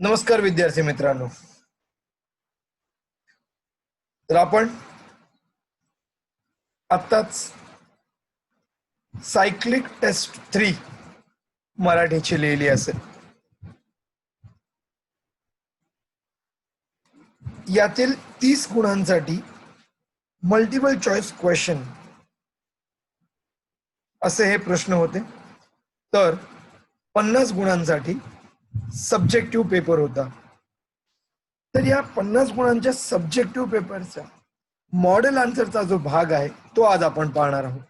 नमस्कार विद्यार्थी मित्रांनो. तर आपण आत्ताच सायक्लिक टेस्ट 3 मराठीची लिहिली असेल. यातील 30 गुणांसाठी मल्टिपल चॉईस क्वेश्चन असे हे प्रश्न होते. तर 50 गुणांसाठी सब्जेक्टिव्ह पेपर होता. तर या 50 गुणांच्या सब्जेक्टिव्ह पेपरचा मॉडेल आन्सरचा जो भाग आहे तो आज आपण पाहणार आहोत.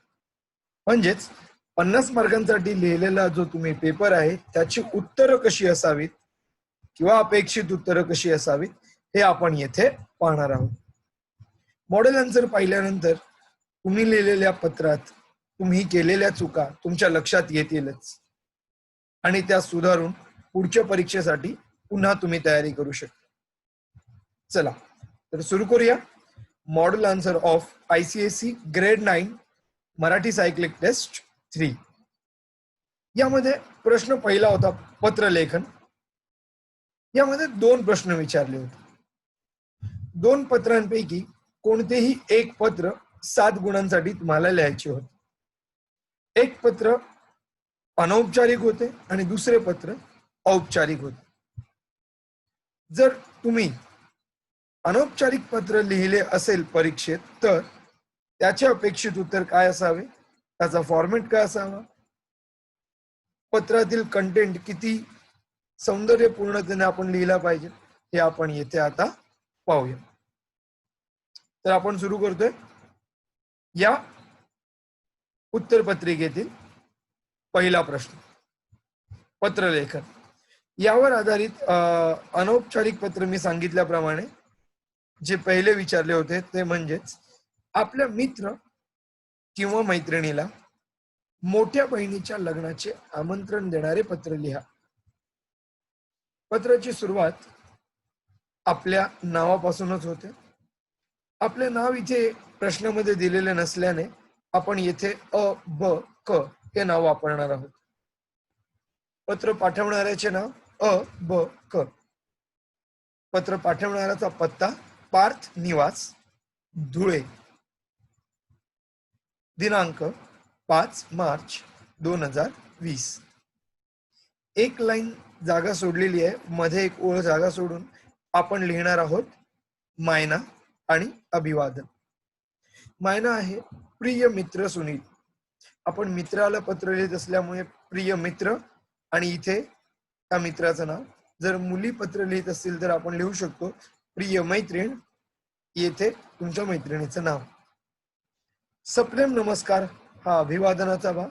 म्हणजेच 50 मार्कांसाठी लिहिलेला जो तुम्ही पेपर आहे त्याची उत्तरं कशी असावीत किंवा अपेक्षित उत्तरं कशी असावीत हे आपण येथे पाहणार आहोत. मॉडेल आन्सर पाहिल्यानंतर तुम्ही लिहिलेल्या पत्रात तुम्ही केलेल्या चुका तुमच्या लक्षात येतीलच आणि त्या सुधारून पुढच्या परीक्षेसाठी पुन्हा तुम्ही तयारी करू शकता. चला तर सुरू करूया. Model answer of ICSE grade 9 Marathi cyclic test 3. यामध्ये प्रश्न पहिला होता पत्रलेखन. यामध्ये 2 प्रश्न विचारले होते. 2 पत्रांपैकी कोणतेही एक पत्र 7 गुणांसाठी तुम्हाला लिहायचे होते. एक पत्र अनौपचारिक होते आणि दुसरे पत्र औपचारिक होते. जर तुम्ही अनौपचारिक पत्र लिहिले असेल परीक्षेत तर त्याचे अपेक्षित उत्तर काय असावे, त्याचा फॉर्मॅट काय असावा, पत्रातील कंटेंट किती सौंदर्यपूर्णतेने आपण लिहिला पाहिजे हे आपण येथे आता पाहूया. तर आपण सुरू करतोय. या उत्तरपत्रिकेतील पहिला प्रश्न पत्रलेखन यावर आधारित अनौपचारिक पत्र मी सांगितल्याप्रमाणे जे पहिले विचारले होते ते म्हणजेच आपल्या मित्र किंवा मैत्रिणीला मोठ्या बहिणीच्या लग्नाचे आमंत्रण देणारे पत्र लिहा. पत्राची सुरुवात आपल्या नावापासूनच होते. आपले नाव इथे प्रश्नामध्ये दिलेले नसल्याने आपण येथे अ ब क हे नाव वापरणार आहोत. पत्र पाठवणाऱ्याचे नाव अ ब क. पत्र पाठवणाऱ्याचा पत्ता पार्थ निवास, धुळे. दिनांक 5 मार्च 2020. एक लाईन जागा सोडलेली आहे, मध्ये एक ओळ जागा सोडून आपण लिहिणार आहोत मायना आणि अभिवादन. मायना आहे प्रिय मित्र सुनील. आपण मित्राला पत्र लिहित असल्यामुळे प्रिय मित्र आणि इथे त्या मित्राचं नाव. जर मुली पत्र लिहित असतील तर आपण लिहू शकतो प्रिय मैत्रीण, येथे तुमच्या मैत्रिणीचं नाव. सप्रेम नमस्कार हा अभिवादनाचा भाग,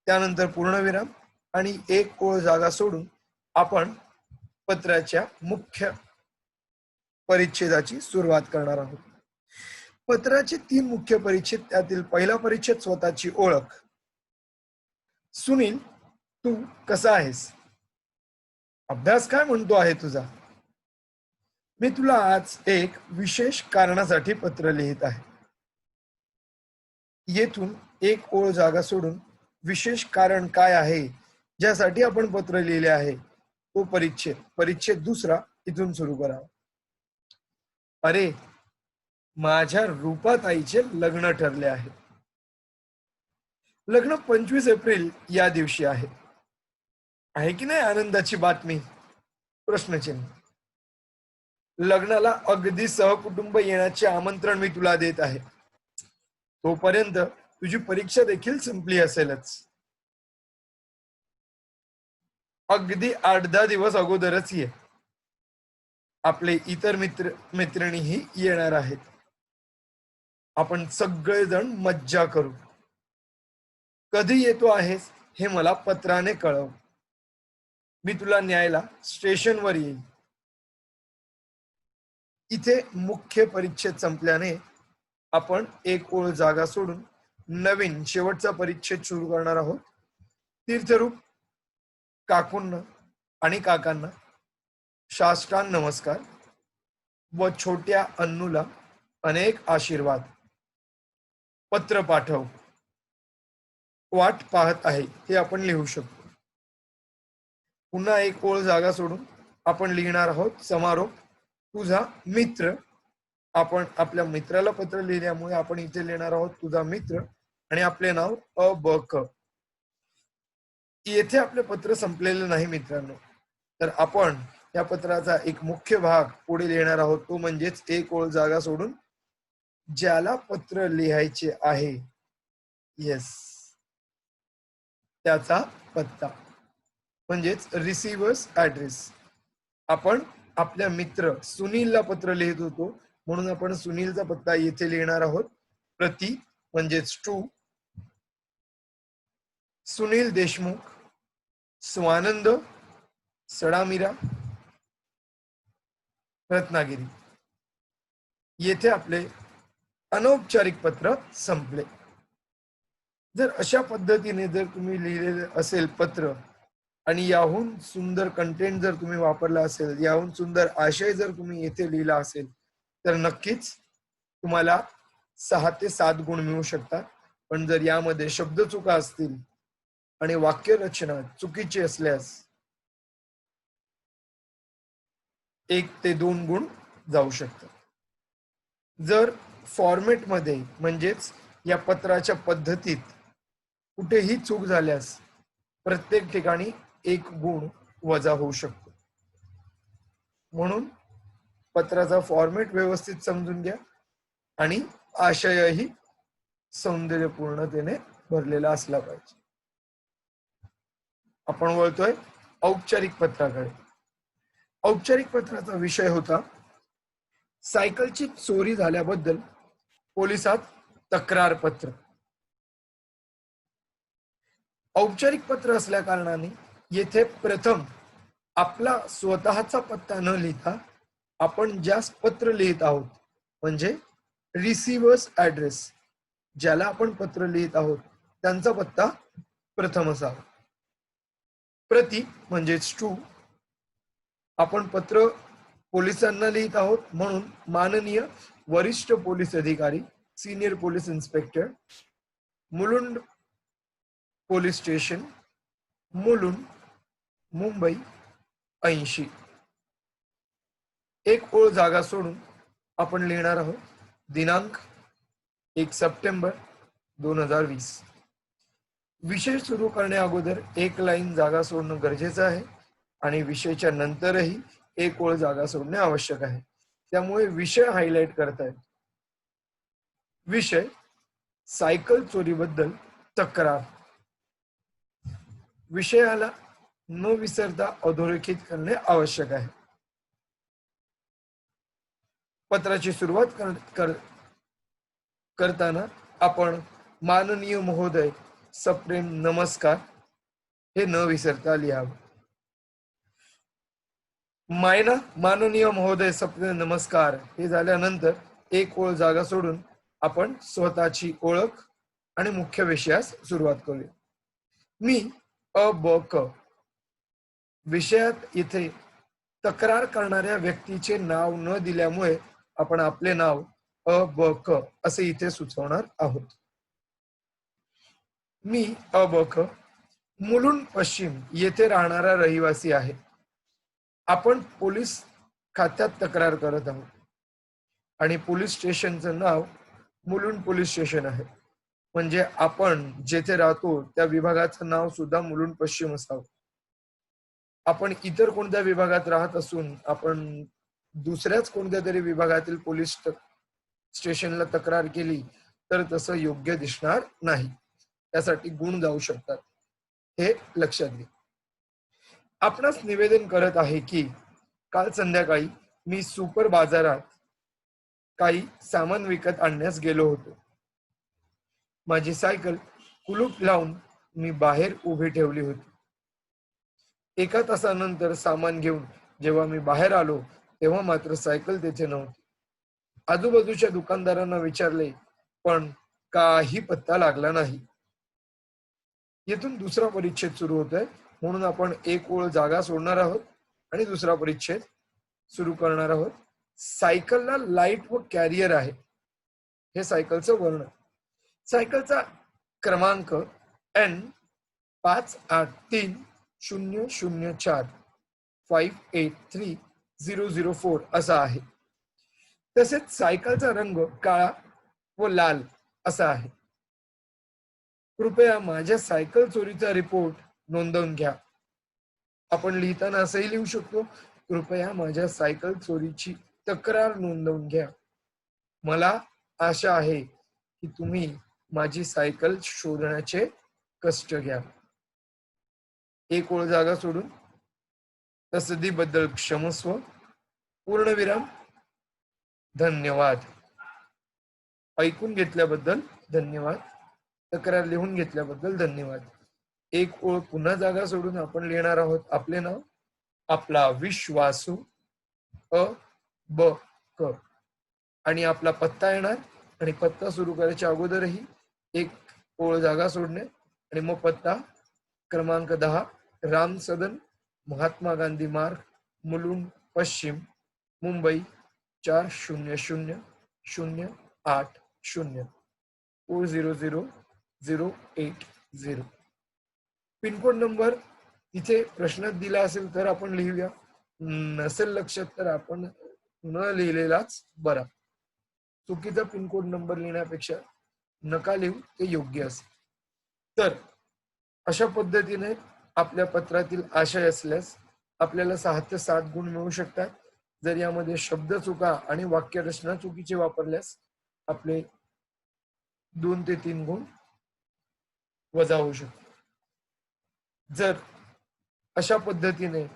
त्यानंतर पूर्णविराम आणि एक ओळ जागा सोडून आपण पत्राच्या मुख्य परिच्छेदाची सुरुवात करणार आहोत. पत्राचे 3 मुख्य परिच्छेद. त्यातील पहिला परिच्छेद स्वतःची ओळख. सुनील, तू कसा आहेस? अभ्यास काय म्हणतो आहे तुझा? मी तुला आज एक विशेष कारणासाठी पत्र लिहित आहे. येथून एक ओळ जागा सोडून विशेष कारण काय आहे ज्यासाठी आपण पत्र लिहिले आहे तो परिच्छेद दुसरा इथून सुरू करावा. अरे, माझ्या रूपाताईचे लग्न ठरले आहे. लग्न 25 एप्रिल या दिवशी आहे. आहे की नाही आनंदाची बातमी? प्रश्नचिन्ह. लग्नाला अगदी सहकुटुंब येण्याचे आमंत्रण मी तुला देत आहे. तोपर्यंत तुझी परीक्षा देखील संपली असेलच. अगदी 8-10 दिवस अगोदरच ये. आपले इतर मैत्रिणीही येणार आहेत. आपण सगळेजण मज्जा करू. कधी येतो आहेस हे मला पत्राने कळव. मी तुला न्यायला स्टेशनवर येईल. इथे मुख्य परिच्छेद संपल्याने आपण एक ओळ जागा सोडून नवीन शेवटचा परिच्छेद सुरू करणार आहोत. तीर्थरूप काकूंना आणि काकांना साष्टांग नमस्कार व छोट्या अन्नूला अनेक आशीर्वाद. पत्र पाठव, वाट पाहत आहे हे आपण लिहू शकतो. पुन्हा एक ओळ जागा सोडून आपण लिहिणार आहोत समारोप. तुझा मित्र. आपण आपल्या मित्राला पत्र लिहिल्यामुळे आपण इथे लिहिणार आहोत तुझा मित्र आणि आपले नाव अ.ब.क. येथे आपले पत्र संपलेले नाही मित्रांनो. तर आपण या पत्राचा एक मुख्य भाग पुढे लिहिणार आहोत, तो म्हणजेच एक ओळ जागा सोडून ज्याला पत्र लिहायचे आहे येस त्याचा पत्ता म्हणजेच रिसिव्हर्स ऍड्रेस. आपण आपल्या मित्र सुनीलला पत्र लिहित होतो म्हणून आपण सुनीलचा पत्ता येथे लिहिणार आहोत. प्रति म्हणजेच टू सुनील देशमुख, स्वानंद, सडामिरा, रत्नागिरी. येथे आपले अनौपचारिक पत्र संपले. जर अशा पद्धतीने जर तुम्ही लिहिलेले असेल पत्र आणि याहून सुंदर कंटेंट जर तुम्ही वापरला असेल, याहून सुंदर आशय जर तुम्ही येथे लिहिला असेल, तर नक्कीच तुम्हाला 6 ते 7 गुण मिळू शकतात. पण जर यामध्ये शब्द चुका असतील आणि वाक्यरचना चुकीची असल्यास 1 ते 2 गुण जाऊ शकतात. जर फॉर्मेटमध्ये म्हणजेच या पत्राच्या पद्धतीत कुठेही चूक झाल्यास प्रत्येक ठिकाणी 1 गुण वजा होऊ शकतो. म्हणून पत्राचा फॉर्मेट व्यवस्थित समजून घ्या आणि आशयही सौंदर्यपूर्णतेने भरलेला असला पाहिजे. आपण वळतोय औपचारिक पत्राकडे. औपचारिक पत्राचा विषय होता सायकलची चोरी झाल्याबद्दल पोलिसात तक्रार पत्र. औपचारिक पत्र असल्या कारणाने येथे प्रथम आपला स्वतःचा पत्ता न लिहिता आपण ज्यास पत्र लिहित आहोत म्हणजे रिसिव्हर्स ऍड्रेस, ज्याला आपण पत्र लिहित आहोत त्यांचा पत्ता प्रथम असावा. प्रति म्हणजेच टू आपण पत्र पोलिसांना लिहित आहोत म्हणून माननीय वरिष्ठ पोलीस अधिकारी senior police inspector Mulund police station Mulund Mumbai 80. 1 ओळ जागा सोडून आपण लिहिणार आहोत दिनांक 1 सप्टेंबर 2020. विषय सुरू करण्या अगोदर 1 लाईन जागा सोडणं गरजेचं आहे आणि विषयाच्या नंतरही 1 ओळ जागा सोडणे आवश्यक आहे. त्यामुळे विषय हायलाइट करतायत. विषय सायकल चोरीबद्दल तक्रार. विषयाला न विसरता अधोरेखित करणे आवश्यक आहे. पत्राची सुरुवात करताना आपण माननीय महोदय सप्रेम नमस्कार हे न विसरता लिहावं. माननीय महोदय सप्रेम नमस्कार हे झाल्यानंतर 1 ओळ जागा सोडून आपण स्वतःची ओळख आणि मुख्य विषयास सुरुवात करूया. मी अ.ब.क. विषयात इथे तक्रार करणाऱ्या व्यक्तीचे नाव न दिल्यामुळे आपण आपले नाव अ.ब.क. असे इथे सुचवणार आहोत. मी अ.ब.क. मुलुंड पश्चिम येथे राहणारा रहिवासी आहे. आपण पोलीस खात्यात तक्रार करत आहोत आणि पोलीस स्टेशनचं नाव मुलुंड पोलीस स्टेशन आहे. म्हणजे आपण जेथे राहतो त्या विभागाचं नाव सुद्धा मुलुंड पश्चिम असावं. आपण इतर कोणत्या विभागात राहत असून आपण दुसऱ्याच कोणत्या तरी विभागातील पोलीस स्टेशनला तक्रार केली तर तसं योग्य दिसणार नाही. त्यासाठी गुण जाऊ शकतात, हे लक्षात घ्या. आपणास निवेदन करत आहे की काल संध्याकाळी मी सुपर बाजारात काही सामान विकत आणण्यास गेलो होतो. माझी सायकल कुलूप लावून मी बाहेर उभी ठेवली होती. 1 तासानंतर सामान घेऊन जेव्हा मी बाहेर आलो तेव्हा मात्र सायकल तेथे नव्हती. आजूबाजूच्या दुकानदारांना विचारले पण काही पत्ता लागला नाही. येथून दुसरा परिच्छेद सुरू होतोय म्हणून आपण 1 ओळ जागा सोडणार आहोत आणि दुसरा परिच्छेद सुरू करणार आहोत. सायकलला लाईट व कॅरियर आहे हे सायकलचं वर्णन. सायकलचा क्रमांक N 583004 583004 असा आहे. तसेच सायकलचा रंग काळा व लाल असा आहे. कृपया माझ्या सायकल चोरीचा रिपोर्ट नोंदवून घ्या. आपण लिहिताना असंही लिहू शकतो, कृपया माझ्या सायकल चोरीची तक्रार नोंदवून घ्या. मला आशा आहे की तुम्ही माझी सायकल शोधण्याचे कष्ट घ्या. एक ओळ जागा सोडून तसदीबद्दल क्षमस्व, पूर्णविराम, धन्यवाद. ऐकून घेतल्याबद्दल धन्यवाद. तक्रार लिहून घेतल्याबद्दल धन्यवाद. एक ओळ पुन्हा जागा सोडून आपण लिहिणार आहोत आपले नाव, आपला विश्वासू अ ब क आणि आपला पत्ता येणार. आणि पत्ता सुरू करायच्या अगोदरही एक ओळ जागा सोडणे आणि मग पत्ता क्रमांक 10 राम सदन, महात्मा गांधी मार्ग, मुलुंड पश्चिम, मुंबई 400080. 400080. पिनकोड नंबर तिथे प्रश्नात दिला असेल तर आपण लिहूया, नसेल लक्षात तर आपण न लिहिलेलाच बरा. चुकीचा पिनकोड नंबर लिहिण्यापेक्षा नका लिहू, ते योग्य असेल. तर अशा पद्धतीने आपल्या पत्रातील आशय असल्यास आपल्याला 6 ते 7 गुण मिळू शकतात. जर यामध्ये शब्द चुका आणि वाक्यरचना चुकीचे वापरल्यास आपले 2 ते 3 गुण वजा होऊ शकतात. जर अशा पद्धतीने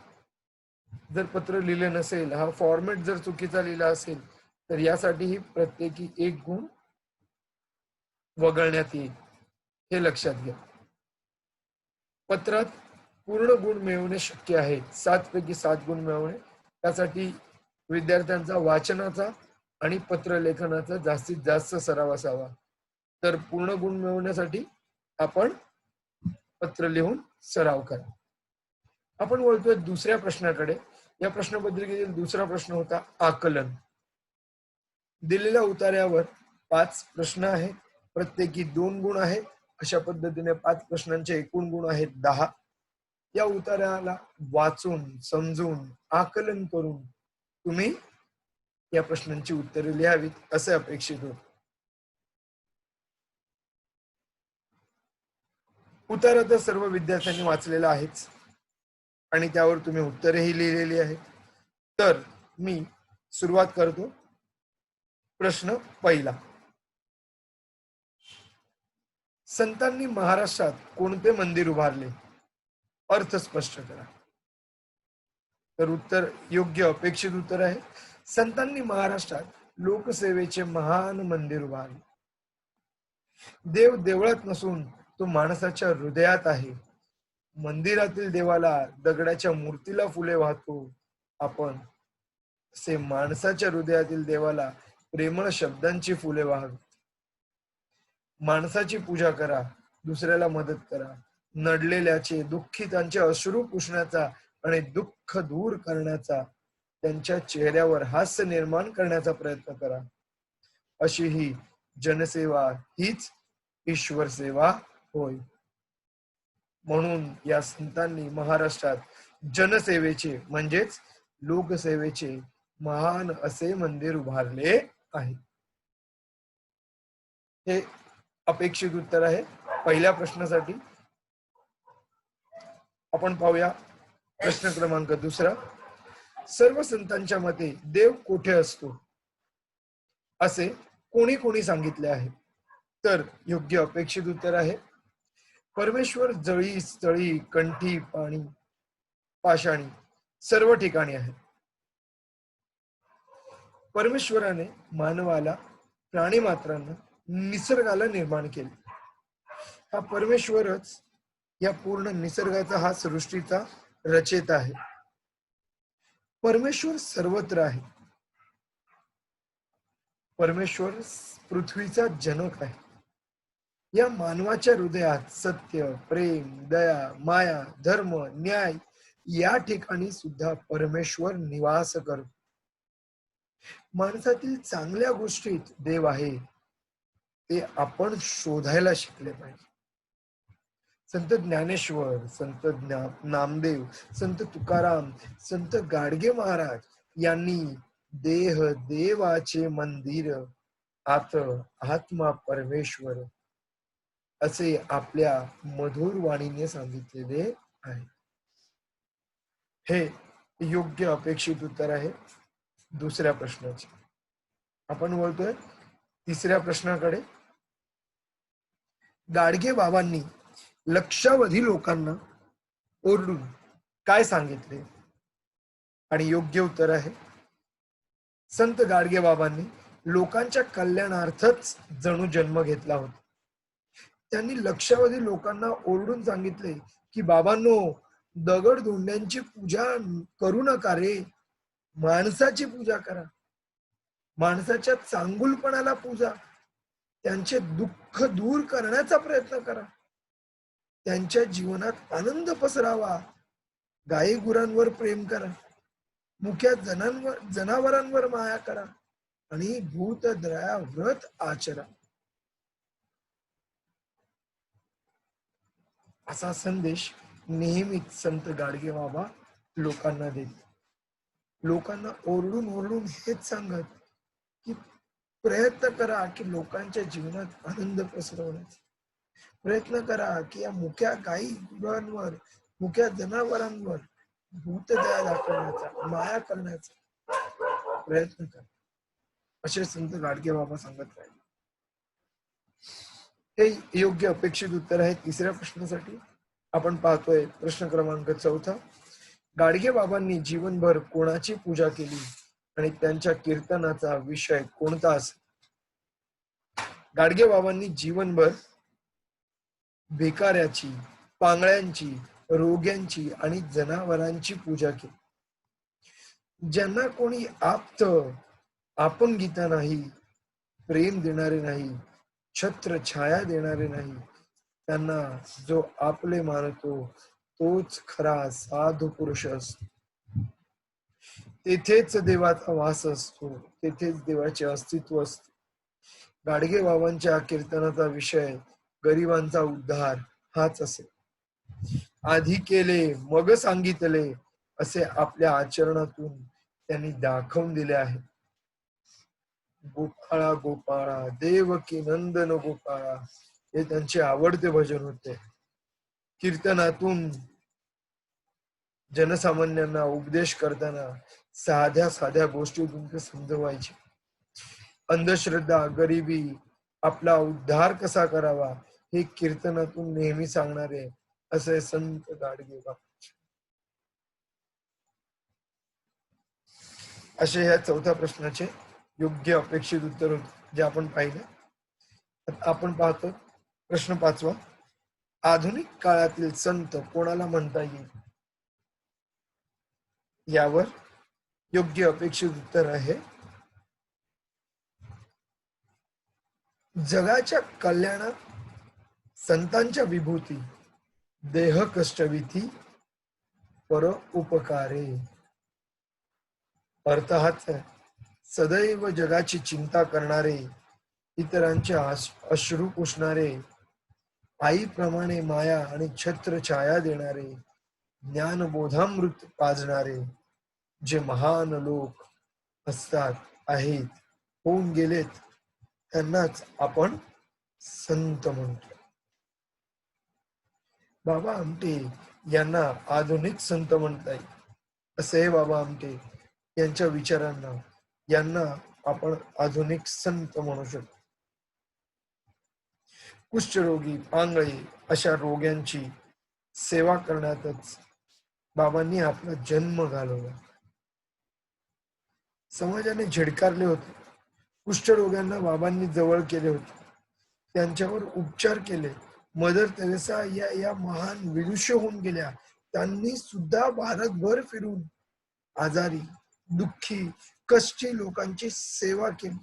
जर पत्र लिहिले नसेल, हा फॉर्मॅट जर चुकीचा लिहिला असेल तर यासाठीही प्रत्येकी 1 गुण वगळण्यात येईल, हे लक्षात घ्या. पत्रात पूर्ण गुण मिळवणे शक्य आहे, 7 पैकी 7 गुण मिळवणे. त्यासाठी विद्यार्थ्यांचा वाचनाचा आणि पत्रलेखनाचा जास्तीत जास्त सराव असावा. तर पूर्ण गुण मिळवण्यासाठी आपण पत्र लिहून सराव करा. आपण वळतोय दुसऱ्या प्रश्नाकडे. या प्रश्नपत्रिकेतील दुसरा प्रश्न होता आकलन. दिलेल्या उतार्यावर 5 प्रश्न आहेत, प्रत्येकी 2 गुण आहेत. अशा पद्धतीने 5 प्रश्नांचे एकूण गुण आहेत 10. या उतार्याला वाचून, समजून, आकलन करून तुम्ही या प्रश्नांची उत्तरे लिहावीत असे अपेक्षित होते. उतारा तर सर्व विद्यार्थ्यांनी वाचलेला आहेच आणि त्यावर तुम्ही उत्तरेही लिहिलेली आहेत. तर मी सुरुवात करतो. प्रश्न पहिला, संतांनी महाराष्ट्रात कोणते मंदिर उभारले? अर्थ स्पष्ट करा. तर उत्तर योग्य अपेक्षित उत्तर आहे, संतांनी महाराष्ट्रात लोकसेवेचे महान मंदिर उभारले. देव देवळात नसून तो माणसाच्या हृदयात आहे. मंदिरातील देवाला दगडाच्या मूर्तीला फुले वाहतो आपण, असे माणसाच्या हृदयातील देवाला प्रेमळ शब्दांची फुले वाहावी. माणसाची पूजा करा, दुसऱ्याला मदत करा, नडलेल्याचे, दुःखितांचे अश्रू पुसण्याचा आणि दुःख दूर करण्याचा, त्यांच्या चेहऱ्यावर हास्य निर्माण करण्याचा प्रयत्न करा. अशी ही जनसेवा हीच ईश्वर सेवा होय. म्हणून या संतांनी महाराष्ट्रात जनसेवेचे म्हणजेच लोकसेवेचे महान असे मंदिर उभारले आहे. हे अपेक्षित उत्तर आहे पहिल्या प्रश्नासाठी. आपण पाहूया प्रश्न क्रमांक दुसरा. सर्व संतांच्या मते देव कोठे असतो असे कोणी कोणी सांगितले आहे? तर योग्य अपेक्षित उत्तर आहे, परमेश्वर जळी, स्थळी, कंठी, पाणी, पाषाणी सर्व ठिकाणी आहे. परमेश्वराने मानवाला, प्राणी मात्रांना, निसर्गाला निर्माण केले. हा परमेश्वरच या पूर्ण निसर्गाचा, हा सृष्टीचा रचेता आहे. परमेश्वर सर्वत्र आहे. परमेश्वर पृथ्वीचा जनक आहे. या मानवाच्या हृदयात सत्य, प्रेम, दया, माया, धर्म, न्याय या ठिकाणी सुद्धा परमेश्वर निवास करतो. माणसातील चांगल्या गोष्टीत देव आहे, ते आपण शोधायला शिकले पाहिजे. संत ज्ञानेश्वर, संत नामदेव, संत तुकाराम, संत गाडगे महाराज यांनी देह देवाचे मंदिर, आत आत्मा परमेश्वर असे आपल्या मधुर वाणीने सांगितलेले आहे. हे योग्य अपेक्षित उत्तर आहे दुसऱ्या प्रश्नाचे. आपण बोलतोय तिसऱ्या प्रश्नाकडे. गाडगे बाबांनी लक्षावधी लोकांना ओरडून काय सांगितले? आणि योग्य उत्तर आहे, संत गाडगे बाबांनी लोकांच्या कल्याणार्थच जणू जन्म घेतला होता. त्यांनी लक्षावधी लोकांना ओरडून सांगितले की बाबांनो, दगड धोंड्यांची पूजा करू नका रे, माणसाची पूजा करा, माणसाच्या चांगुलपणाला पूजा, त्यांचे दुःख दूर करण्याचा प्रयत्न करा, त्यांच्या जीवनात आनंद पसरावा, गायी गुरांवर प्रेम करा, मुख्या जनावरांवर माया करा आणि भूतदया व्रत आचरा. असा संदेश नेहमीच संत गाडगे बाबा लोकांना देत. लोकांना ओरडून ओरडून हेच सांगत की प्रयत्न करा की लोकांच्या जीवनात आनंद पसरवण्याचा, प्रयत्न करा की या मुख्या गायी गुरांवर, मुख्या जनावरांवर भूतदया दाखवण्याचा, माया करण्याचा प्रयत्न करा, असे संत गाडगे बाबा सांगत राहिले. हे योग्य अपेक्षित उत्तर आहे तिसऱ्या प्रश्नासाठी. आपण पाहतोय प्रश्न क्रमांक 4. गाडगे बाबांनी जीवनभर कोणाची पूजा केली आणि त्यांच्या कीर्तनाचा विषय कोणता असेल? गाडगे बाबांनी जीवनभर भिकाऱ्याची, पांगळ्यांची, रोग्यांची आणि जनावरांची पूजा केली. ज्यांना कोणी आप्त आपंगिता नाही, प्रेम देणारे नाही, छत्र छाया देणारे नाही, त्यांना जो आपले मानतो तोच खरा साधू पुरुष असतो. तेथेच देवाचा वास असतो, तेथेच देवाचे अस्तित्व असते. गाडगे बाबांच्या कीर्तनाचा विषय गरिबांचा उद्धार हाच असेल. आधी केले मग सांगितले असे आपल्या आचरणातून त्यांनी दाखवून दिले आहे. गोपाळा गोपाळा देवकी नंदन गोपाळा हे त्यांचे आवडते भजन होते. कीर्तनातून जनसामान्यांना उपदेश करताना साध्या साध्या गोष्टीतून ते समजवायचे. अंधश्रद्धा, गरिबी, आपला उद्धार कसा करावा हे कीर्तनातून नेहमी सांगणारे असे संत गाडगे बाबा. असे ह्या चौथ्या प्रश्नाचे योग्य अपेक्षित उत्तर होते जे आपण पाहिले. आपण पाहतो प्रश्न 5. आधुनिक काळातील संत कोणाला म्हणता येईल? यावर योग्य अपेक्षित उत्तर आहे, जगाच्या कल्याणात संतांच्या विभूती, देह कष्टविधी पर उपकारे. अर्थ हाच आहे, सदैव जगाची चिंता करणारे, इतरांचे अश्रू पुसणारे, आईप्रमाणे माया आणि छत्र छाया देणारे, ज्ञानबोधामृत पाजणारे जे महान लोक असतात, आहेत, होऊन गेलेत, त्यांनाच आपण संत म्हणतो. बाबा आमटे यांना आधुनिक संत म्हणता येईल. असे बाबा आमटे यांच्या विचारांना, यांना आपण आधुनिक संत म्हणू शकतो. कुष्ठरोगी, पांगळे अशा रोग्यांची सेवा करण्यातच बाबांनी आपला जन्म घालवला. समाजाने झिडकारले होते. कुष्ठरोग्यांना बाबांनी जवळ केले होते, त्यांच्यावर उपचार केले. मदर तेरेसा या महान विदुषी होऊन गेल्या. त्यांनी सुद्धा भारतभर फिरून आजारी, दुःखी, कष्टी लोकांची सेवा केली.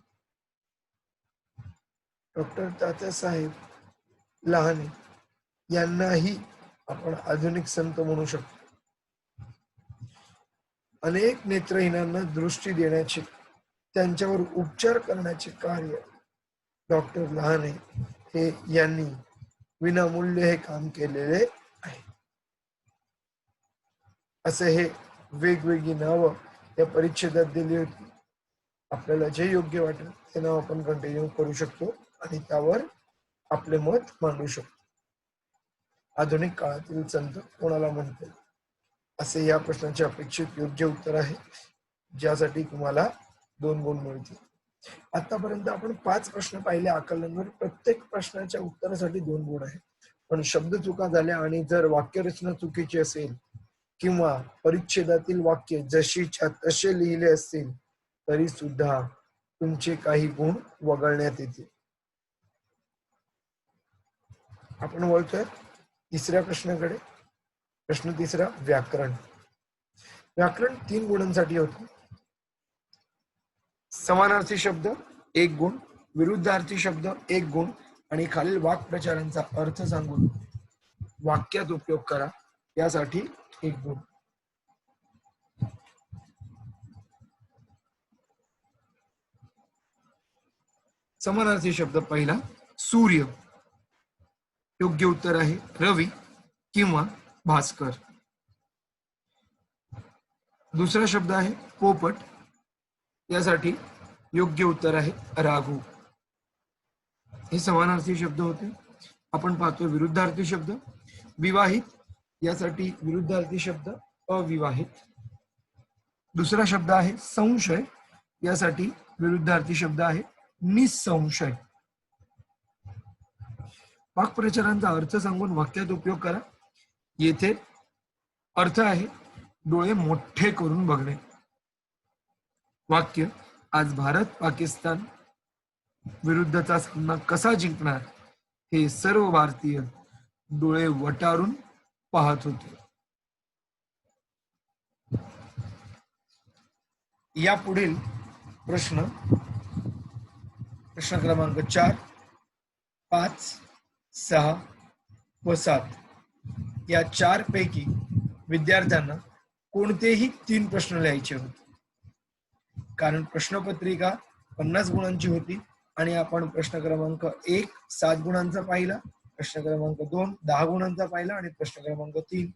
डॉक्टर तात्यासाहेब लहाने यांनाही आपण आधुनिक संत म्हणू शकतो. अनेक नेत्रहीनांना दृष्टी देण्याचे, त्यांच्यावर उपचार करण्याचे कार्य डॉक्टर लहाने हे यांनी विनामूल्य हे काम केलेले आहे. असे हे वेगवेगळी नावं या परिच्छेदात दिली होती. आपल्याला जे योग्य वाटेल ते नाव आपण कंटिन्यू करू शकतो आणि त्यावर आपले मत मांडू शकतो. आधुनिक काळातील संत कोणाला म्हणतात, असे या प्रश्नाचे अपेक्षित योग्य उत्तर आहे, ज्यासाठी तुम्हाला 2 गुण मिळतील. आतापर्यंत आपण 5 प्रश्न पाहिले आकलनावर. प्रत्येक प्रश्नाच्या उत्तरासाठी 2 गुण आहेत. पण शब्द चुका झाल्या आणि जर वाक्यरचना चुकीची असेल किंवा परिच्छेदातील वाक्य जशीच्या तसे लिहिले असतील तरी सुद्धा तुमचे काही गुण वगळण्यात येतील. आपण वळतोय तिसऱ्या प्रश्नाकडे. प्रश्न तिसरा, व्याकरण. व्याकरण 3 गुणांसाठी होतं. समानार्थी शब्द 1 गुण, विरुद्धार्थी शब्द 1 गुण आणि खालील वाक्प्रचारांचा अर्थ सांगून वाक्यात उपयोग करा यासाठी 1 गुण. समानार्थी शब्द पहिला, सूर्य. योग्य उत्तर आहे रवी किंवा भास्कर. दुसरा शब्द आहे पोपट. यासाठी योग्य उत्तर आहे राघू. हे समानार्थी शब्द होते. आपण पाहतो विरुद्धार्थी शब्द, विवाहित. यासाठी विरुद्धार्थी शब्द अविवाहित. दुसरा शब्द आहे संशय. यासाठी विरुद्धार्थी शब्द आहे निसंशय. वाक्प्रचारांचा अर्थ सांगून वाक्यात उपयोग करा. येथे अर्थ आहे डोळे मोठे करून बघणे. वाक्य, आज भारत पाकिस्तान विरुद्धचा सामना कसा जिंकणार हे सर्व भारतीय डोळे वटारून पाहत होते. या पुढील प्रश्न क्रमांक 4, 5, 6 व 7 या 4 पैकी विद्यार्थ्यांना कोणतेही 3 प्रश्न लिहायचे होते. कारण प्रश्नपत्रिका 50 गुणांची होती आणि आपण प्रश्न क्रमांक 1 7 गुणांचा पाहिला, प्रश्न क्रमांक 2 10 गुणांचा पाहिला आणि प्रश्न क्रमांक 3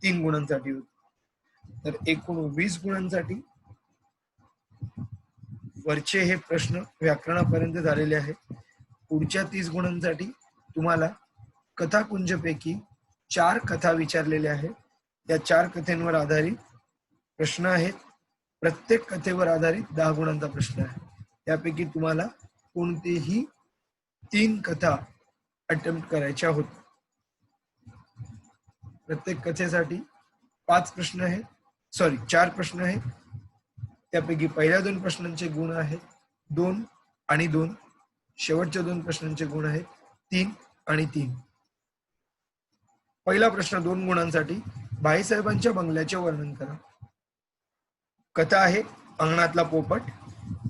3 गुणांसाठी होता. तर एकूण 20 गुणांसाठी वरचे हे प्रश्न व्याकरणापर्यंत झालेले आहेत. पुढच्या 30 गुणांसाठी तुम्हाला कथाकुंजपैकी 4 कथा विचारलेल्या आहेत. या 4 कथेंवर आधारित प्रश्न आहेत. प्रत्येक कथेवर आधारित 10 गुणांचा प्रश्न आहे. त्यापैकी तुम्हाला कोणतेही 3 कथा अटेम्प्ट करायच्या होत्या. प्रत्येक कथेसाठी 5 प्रश्न आहेत, 4 प्रश्न आहेत. त्यापैकी पहिल्या 2 प्रश्नांचे गुण आहेत 2 आणि 2. शेवटच्या 2 प्रश्नांचे गुण आहेत 3 आणि 3. पहिला प्रश्न 2 गुणांसाठी, भाईसाहेबांच्या बंगल्याचे वर्णन करा. कथा आहे अंगणातला पोपट.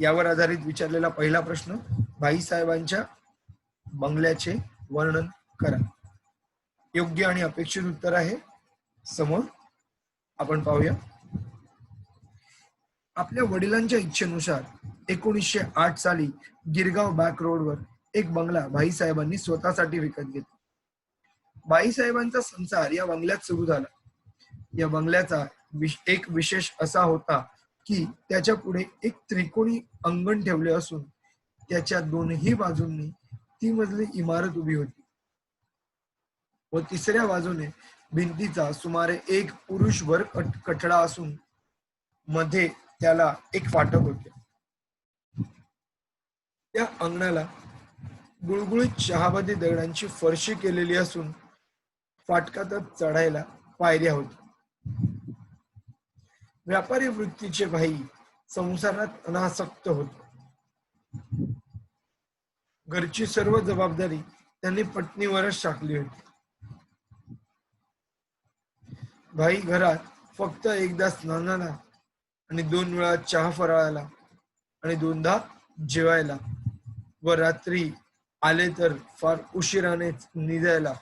यावर आधारित विचारलेला पहिला प्रश्न, भाईसाहेबांच्या बंगल्याचे वर्णन करा. योग्य आणि अपेक्षित उत्तर आहे समोर. आपण पाहूया. आपल्या वडिलांच्या इच्छेनुसार 1908 साली गिरगाव बॅक रोडवर एक बंगला भाईसाहेबांनी स्वतःसाठी विकत घेतला. भाईसाहेबांचा संसार या बंगल्यात सुरू झाला. या बंगल्याचा एक विशेष असा होता की त्याच्या पुढे एक त्रिकोणी अंगण ठेवले असून त्याच्या दोन्ही बाजूंनी 3 मजली इमारत उभी होती व तिसऱ्या बाजूने भिंतीचा सुमारे 1 पुरुषभर कठडा असून मध्ये त्याला एक फाटक होते. त्या अंगणाला गुळगुळीत शहाबादी दगडांची फरशी केलेली असून फाटकातच चढायला पायऱ्या होत्या. व्यापारी वृत्तीचे भाई संसारात अनासक्त होते. घरची सर्व जबाबदारी त्यांनी पत्नीवरच टाकली होती. भाई घरात फक्त एकदा स्नानाला आणि 2 वेळा चहा फराळाला आणि 2दा जेवायला व रात्री आले तर फार उशिरानेच निजायला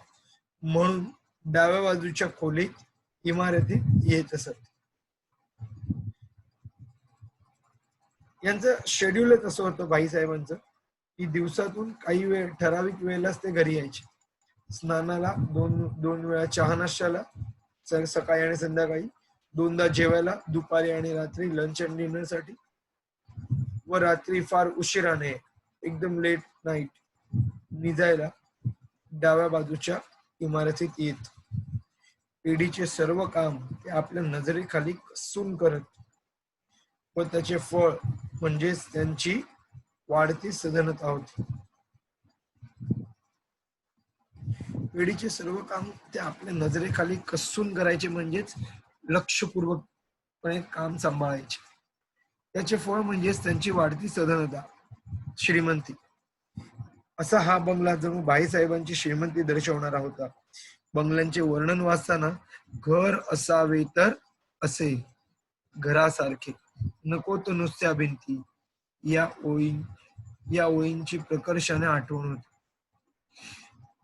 म्हणून डाव्या बाजूच्या खोलीत इमारतीत येत असत. यांचं शेड्यूलच असं होतं भाईसाहेबांचं की दिवसातून काही वेळ ठराविक वेळेलाच ते घरी यायचे. स्नानाला, दोन वेळा चहा नाश्त्याला, सकाळी आणि संध्याकाळी, दोनदा जेवायला, दुपारी आणि रात्री लंच अँड डिनर साठी, व रात्री फार उशिराने एकदम लेट नाईट निजायला डाव्या बाजूच्या इमारतीत येत. पिढीचे सर्व काम ते आपल्या नजरेखाली कसून करत व त्याचे फळ म्हणजेच त्यांची वाढती सधनता होती. पिढीचे सर्व काम ते आपल्या नजरेखाली कसून करायचे म्हणजेच लक्षपूर्वकपणे काम सांभाळायचे. त्याचे फळ म्हणजेच त्यांची वाढती सधनता, श्रीमंती. असा हा बंगला जणू भाईसाहेबांची श्रीमंती दर्शवणारा होता. बंगल्यांचे वर्णन वाचताना घर असावे तर असे, घरासारखे, नको तो नुसत्या भिंती, या ओळींची प्रकर्षाने आठवण होती.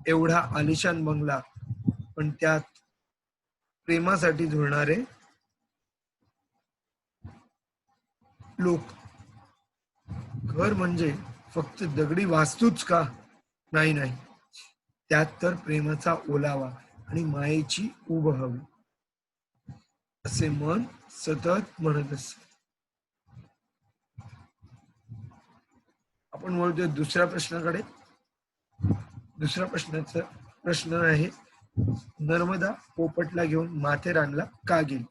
एवढा आलिशान बंगला, पण त्यात प्रेमासाठी झुरणारे लोक. घर म्हणजे फक्त दगडी वास्तूच का? नाही नाही, त्यात तर प्रेमाचा ओलावा आणि मायेची उब हवी, असे मन सतत म्हणत असे. आपण बोलतोय दुसऱ्या प्रश्नाकडे. दुसरा प्रश्न आहे, नर्मदा पोपटला घेऊन माथेरानला का गेली?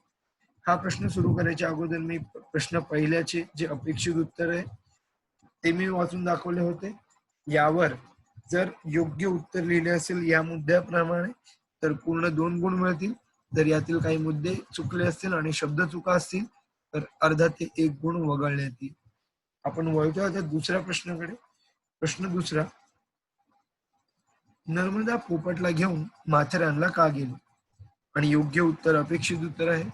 हा प्रश्न सुरू करायच्या अगोदर मी प्रश्न पहिल्याचे जे अपेक्षित उत्तर आहे ते मी वाचून दाखवले होते. यावर जर योग्य उत्तर लिहिले असेल या मुद्द्याप्रमाणे तर पूर्ण 2 गुण मिळतील. जर यातील काही मुद्दे चुकले असतील आणि शब्द चुका असतील तर अर्धा ते 1 गुण वगळण्यात येईल. आपण वळतो आता दुसऱ्या प्रश्नाकडे. प्रश्न दुसरा, नर्मदा पोपटला घेऊन माथेरानला का गेली? आणि योग्य उत्तर, अपेक्षित उत्तर आहे,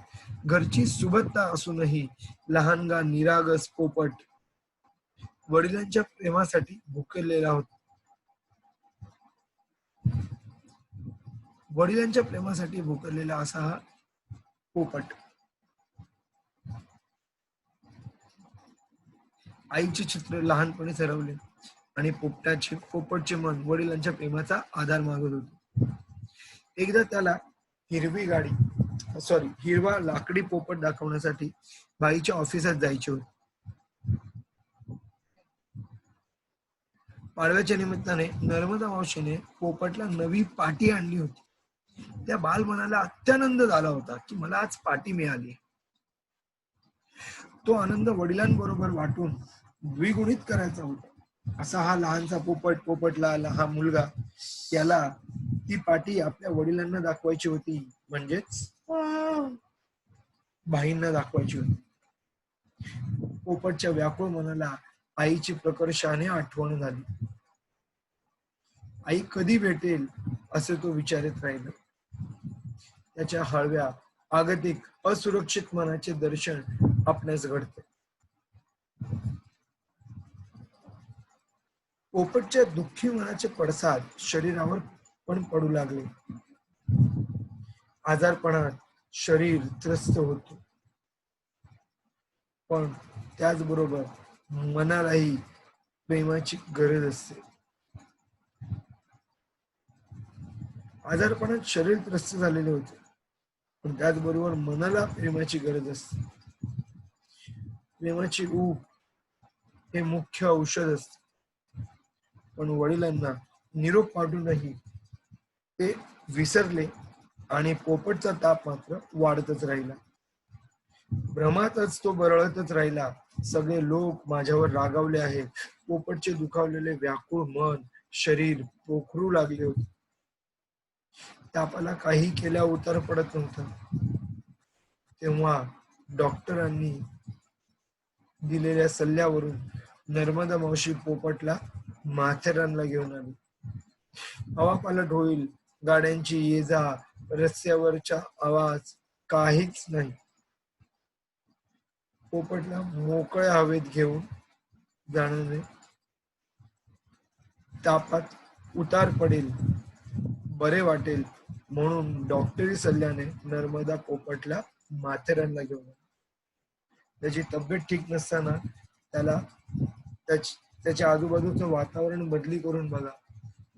घरची सुबत्ता असूनही लहानगा निरागस पोपट वडिलांच्या प्रेमासाठी भुकेलेला होता. वडिलांच्या प्रेमासाठी भुकेलेला असा हा पोपट आईचे चित्र लहानपणी हरवले आणि पोपटचे मन वडिलांच्या प्रेमाचा आधार मागत होते. एकदा त्याला हिरवा लाकडी पोपट दाखवण्यासाठी बाईच्या ऑफिसात जायचे होते. पाडव्याच्या निमित्ताने नर्मदा मावशीने पोपटला नवी पाटी आणली होती. त्या बालमनाला अत्यानंद झाला होता की मला आज पाटी मिळाली. तो आनंद वडिलांबरोबर वाटून द्विगुणित करायचा होता. असा हा लहानसा पोपटला हा मुलगा, त्याला ती पाटी आपल्या वडिलांना दाखवायची होती, म्हणजेच भाईंना दाखवायची होती. पोपटच्या व्याकुळ मनाला आईची प्रकर्षाने आठवण झाली. आई कधी भेटेल असे तो विचारत राहिला. त्याच्या हळव्या आगतिक असुरक्षित मनाचे दर्शन आपणास घडते. पोपटच्या दुःखी मनाचे पडसाद शरीरावर पण पडू लागले. आजारपणात शरीर त्रस्त होते, पण त्याचबरोबर मनालाही प्रेमाची गरज असते. आजारपणात शरीर त्रस्त झालेले होते, पण त्याचबरोबर मनाला प्रेमाची गरज असते. प्रेमाची ऊब हे मुख्य औषध असते. पण वडिलांना निरोप पाठवूनही ते विसरले आणि पोपटचा ताप मात्र वाढतच राहिला. भ्रमातच तो बरळतच राहिला. सगळे लोक माझ्यावर रागावले आहेत. पोपटचे दुखावलेले व्याकुळ मन, शरीर पोखरू लागले होते. तापाला काही केल्या उतार पडत नव्हता. तेव्हा डॉक्टरांनी दिलेल्या सल्ल्यावरून नर्मदा मावशी पोपटला माथेरानला घेऊन आली. हवा पालट होईल, गाड्यांची ये जा, रस्त्यावरचा आवाज काहीच नाही. पोपटला मोकळ्या हवेत घेऊन जाण्याने तापात उतार पडेल, बरे वाटेल म्हणून डॉक्टरी सल्ल्याने नर्मदा पोपटला माथेरानला घेऊन आली. त्याची तब्येत ठीक नसताना त्याला त्याच्या आजूबाजूचं वातावरण बदली करून बघा.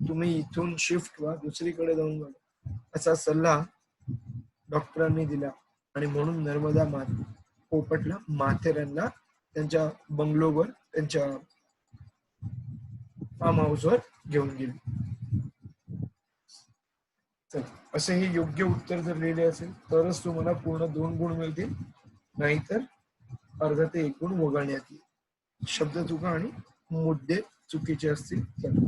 तुम्ही इथून शिफ्ट व्हा, दुसरीकडे जाऊन बघा, असा सल्ला डॉक्टरांनी दिला. आणि म्हणून नर्मदा पोपटला माथेरानला त्यांच्या बंगलोवर, त्यांच्या फार्म हाऊसवर घेऊन गेले. असे हे योग्य उत्तर जर लिहिले असेल तरच तुम्हाला पूर्ण 2 गुण मिळतील, नाहीतर अर्धा ते 1 गुण वगळण्यात येईल. शब्द चुका आणि मुद्दे चुकीचे असतील तर.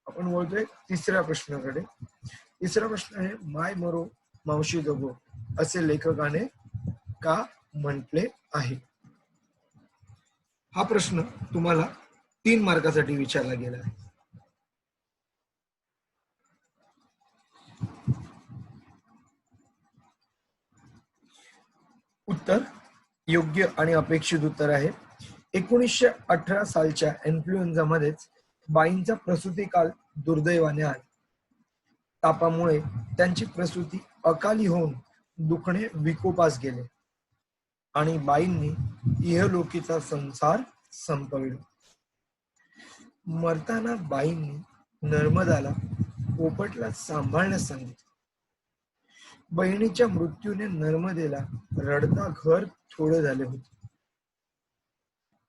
आपण बोलतोय तिसऱ्या प्रश्नाकडे. तिसरा प्रश्न आहे, माय मरो मावशी जगो असे लेखकाने का म्हटले आहे? हा प्रश्न तुम्हाला 3 मार्कासाठी विचारला गेला आहे. उत्तर योग्य आणि अपेक्षित उत्तर आहे. 1918 सालच्या इन्फ्लुएन्झा मध्येच बाईंचा प्रसूती काल दुर्दैवाने आला. तापामुळे त्यांची प्रसूती अकाली होऊन दुखणे विकोपास गेले आणि बाईंनी इहलोकीचा संसार संपविला. मरताना बाईंनी नर्मदाला पोपटला सांभाळण्यास सांगितले. बहिणीच्या मृत्यूने नर्मदेला रडता घर थोडे झाले होते.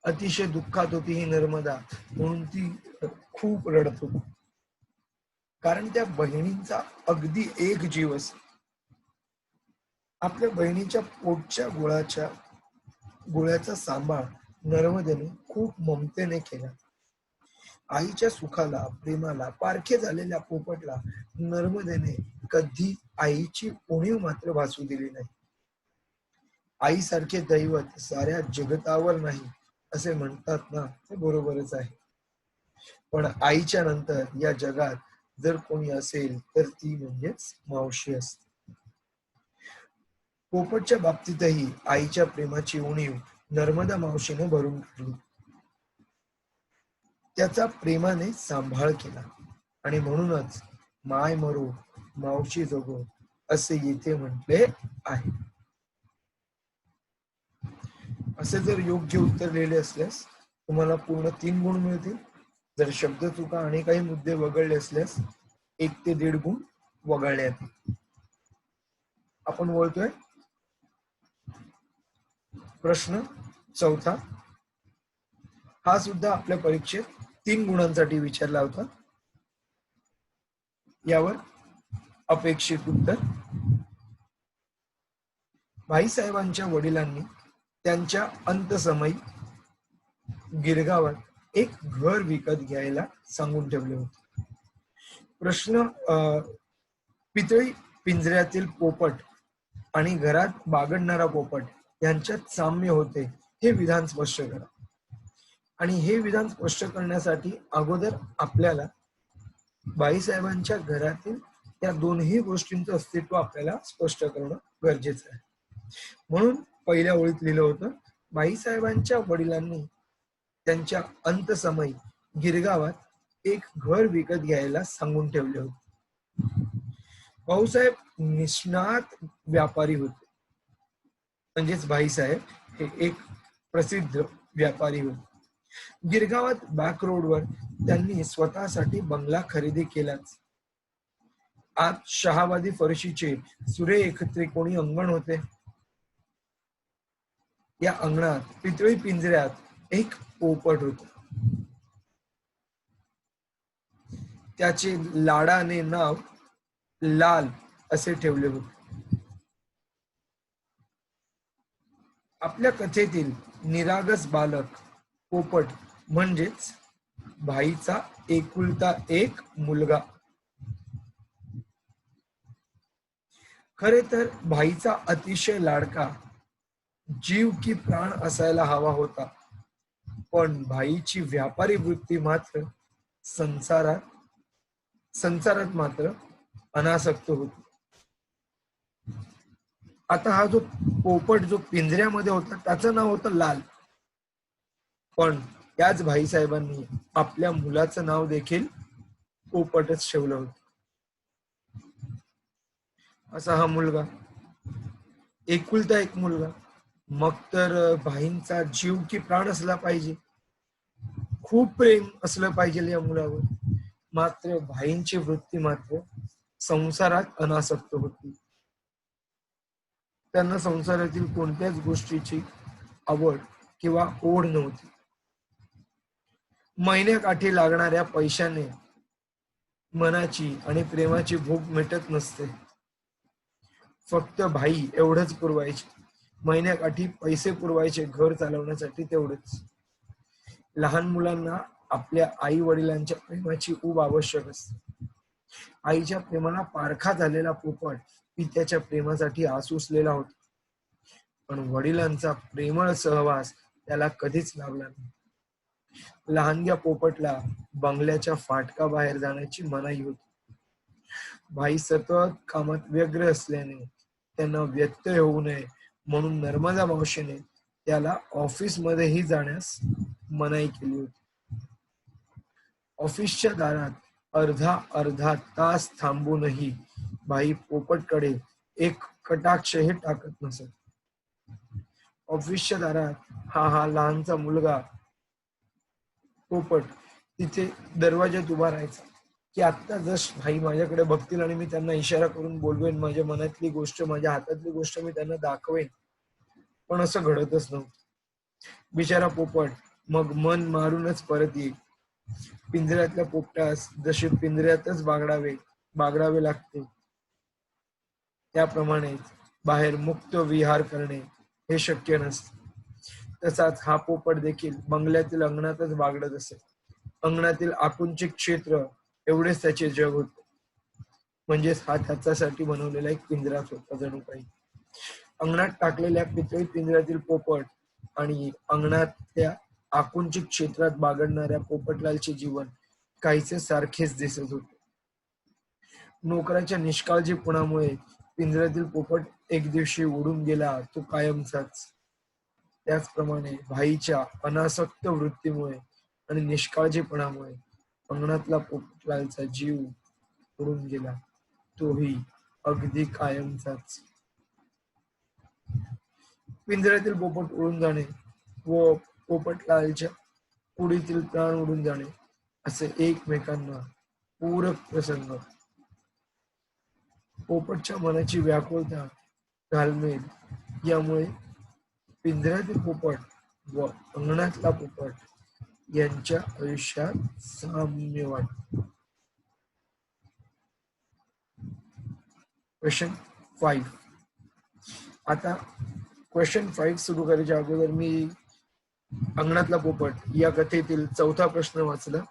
अतिशय दुःखात होती ही नर्मदा, म्हणून ती खूप रडत होती. कारण त्या बहिणींचा अगदी एक जीव असे. आपल्या बहिणीच्या पोटच्या गोळ्याचा सांभाळ नर्मदेने खूप ममतेने केला. आईच्या सुखाला, प्रेमाला पारखे झालेल्या पोपटला नर्मदेने कधी आईची उणीव मात्र भासू दिली नाही. आईसारखे दैवत साऱ्या जगतावर नाही असे म्हणतात ना, ते बरोबरच आहे. पण आईच्या नंतर या जगात जर कोणी असेल तर ती म्हणजेच मावशी असते. पोपटच्या बाबतीतही आईच्या प्रेमाची उणीव नर्मदा मावशीने भरून काढली. त्याचा प्रेमाने सांभाळ केला आणि म्हणूनच माय मरो मावशी जगो असे येथे म्हटले आहे. असे जर योग्य उत्तर लिहिले असल्यास तुम्हाला पूर्ण 3 गुण मिळतील. जर शब्द चुका आणि काही मुद्दे वगळले असल्यास 1 ते 1.5 गुण वगळण्यात येतील. आपण बोलतोय प्रश्न चौथा. हा सुद्धा आपल्या परीक्षेत 3 गुणांसाठी विचारला होता. यावर अपेक्षित उत्तर. भाईसाहेबांच्या वडिलांनी त्यांच्या अंतसमयी गिरगावात एक घर विकत घ्यायला सांगून ठेवले होते. प्रश्न पितळी पिंजऱ्यातील पोपट आणि घरात बागडणारा पोपट यांच्यात साम्य होते हे विधान स्पष्ट करा. आणि हे विधान स्पष्ट करण्यासाठी अगोदर आपल्याला बाईसाहेबांच्या घरातील त्या दोन्ही गोष्टींचं अस्तित्व आपल्याला स्पष्ट करणं गरजेचं आहे. म्हणून पहिल्या ओळीत लिहिलं होतं, बाईसाहेबांच्या वडिलांनी त्यांच्या अंतसमयी गिरगावात एक घर विकत घ्यायला सांगून ठेवले होते. भाऊसाहेब निष्णात व्यापारी होते, म्हणजेच भाईसाहेब हे एक प्रसिद्ध व्यापारी होते. गिरगावात बॅक रोडवर त्यांनी स्वतःसाठी बंगला खरेदी केलाच. आत शहावादी फरशीचे सुरेख त्रिकोणी अंगण होते. या अंगणात पितळी पिंजऱ्यात एक पोपट होता. त्याचे लाडाने नाव लाल असे ठेवले होते. आपल्या कथेतील निरागस बालक पोपट म्हणजेच भाईचा एकुलता एक मुलगा. खरे तर भाईचा अतिशय लाडका, जीव की प्राण असायला हवा होता. पण भाईची व्यापारी वृत्ती मात्र संसारात मात्र अनासक्त होती. आता हा जो पोपट जो पिंजऱ्यामध्ये होता त्याचं नाव होतं लाल. पण याच भाईसाहेबांनी आपल्या मुलाचं नाव देखील पोपटच ठेवलं होतं. असा हा मुलगा, एकुलता एक मुलगा, मग तर भाईंचा जीव की प्राण असला पाहिजे, खूप प्रेम असलं पाहिजे या मुलावर. मात्र भाईंची वृत्ती मात्र संसारात अनासक्त होती. त्यांना संसारातील कोणत्याच गोष्टीची आवड किंवा ओढ नव्हती. महिन्याकाठी लागणाऱ्या पैशाने मनाची आणि प्रेमाची भूक मिटत नसते. फक्त भाई एवढंच पुरवायचे, महिन्याकाठी पैसे पुरवायचे घर चालवण्यासाठी, तेवढेच. लहान मुलांना आपल्या आई वडिलांच्या प्रेमाची ऊब आवश्यक असते. आईच्या प्रेमाला पारखा झालेला पोपट पित्याच्या प्रेमासाठी आसुसलेला होता, पण वडिलांचा प्रेमळ सहवास त्याला कधीच लाभला नाही. लहानग्या पोपटला बंगल्याच्या फाटकाबाहेर जाण्याची मनाई होती. भाई सतत कामात व्यग्र असल्याने त्यांना व्यत्यय होऊ नये म्हणून नर्मदा मावशीने त्याला ऑफिस मध्येही जाण्यास मनाई केली होती. ऑफिसच्या दारात अर्धा अर्धा तास थांबूनही भाई पोपटकडे एक कटाक्षही टाकत नसत. ऑफिसच्या दारात हा लहानचा मुलगा पोपट तिथे दरवाज्यात उभा राहायचा की आत्ता जस्ट भाई माझ्याकडे बघतील आणि मी त्यांना इशारा करून बोलवेन, माझ्या मनातली गोष्ट, माझ्या हातातली गोष्ट मी त्यांना दाखवेन. पण असं घडतच नव्हतं. बिचारा पोपट मग मन मारूनच परत येईल. पिंजऱ्यातल्या पोपटास जसे पिंजऱ्यातच बागडावे लागते, त्याप्रमाणे बाहेर मुक्त विहार करणे हे शक्य नसते. तसाच हा पोपट देखील बंगल्यातील अंगणातच बागडत असे. अंगणातील आकुंचित क्षेत्र एवढेच त्याचे जग होते. म्हणजेच हा त्याच्यासाठी बनवलेला एक पिंजराच होता जणू काही. अंगणात टाकलेल्या पितळी पिंजऱ्यातील पोपट आणि अंगणातल्या आकुंचित क्षेत्रात बागडणाऱ्या पोपटलालचे जीवन काहीसे सारखेच दिसत होते. नोकराच्या निष्काळजीपणामुळे पिंजऱ्यातील पोपट एक दिवशी उडून गेला तो कायमचाच. त्याचप्रमाणे भाईच्या अनासक्त वृत्तीमुळे आणि निष्काळजीपणामुळे अंगणातला पोपटलालचा जीव उडून गेला, तोही अगदी कायमचाच. पिंजऱ्यातील पोपट उडून जाणे व पोपटलालच्या कुडीतील प्राण उडून जाणे असे एकमेकांना पूरक प्रसंग. पोपटच्या मनाची व्याकुळता, घालमेल यामुळे पिंजऱ्यातील पोपट व अंगणातला पोपट यांच्या आयुष्यात साम्य वाटते. क्वेश्चन 5. आता क्वेश्चन 5 सुरू करायच्या अगोदर मी अंगणातला पोपट या कथेतील 4था प्रश्न वाचला,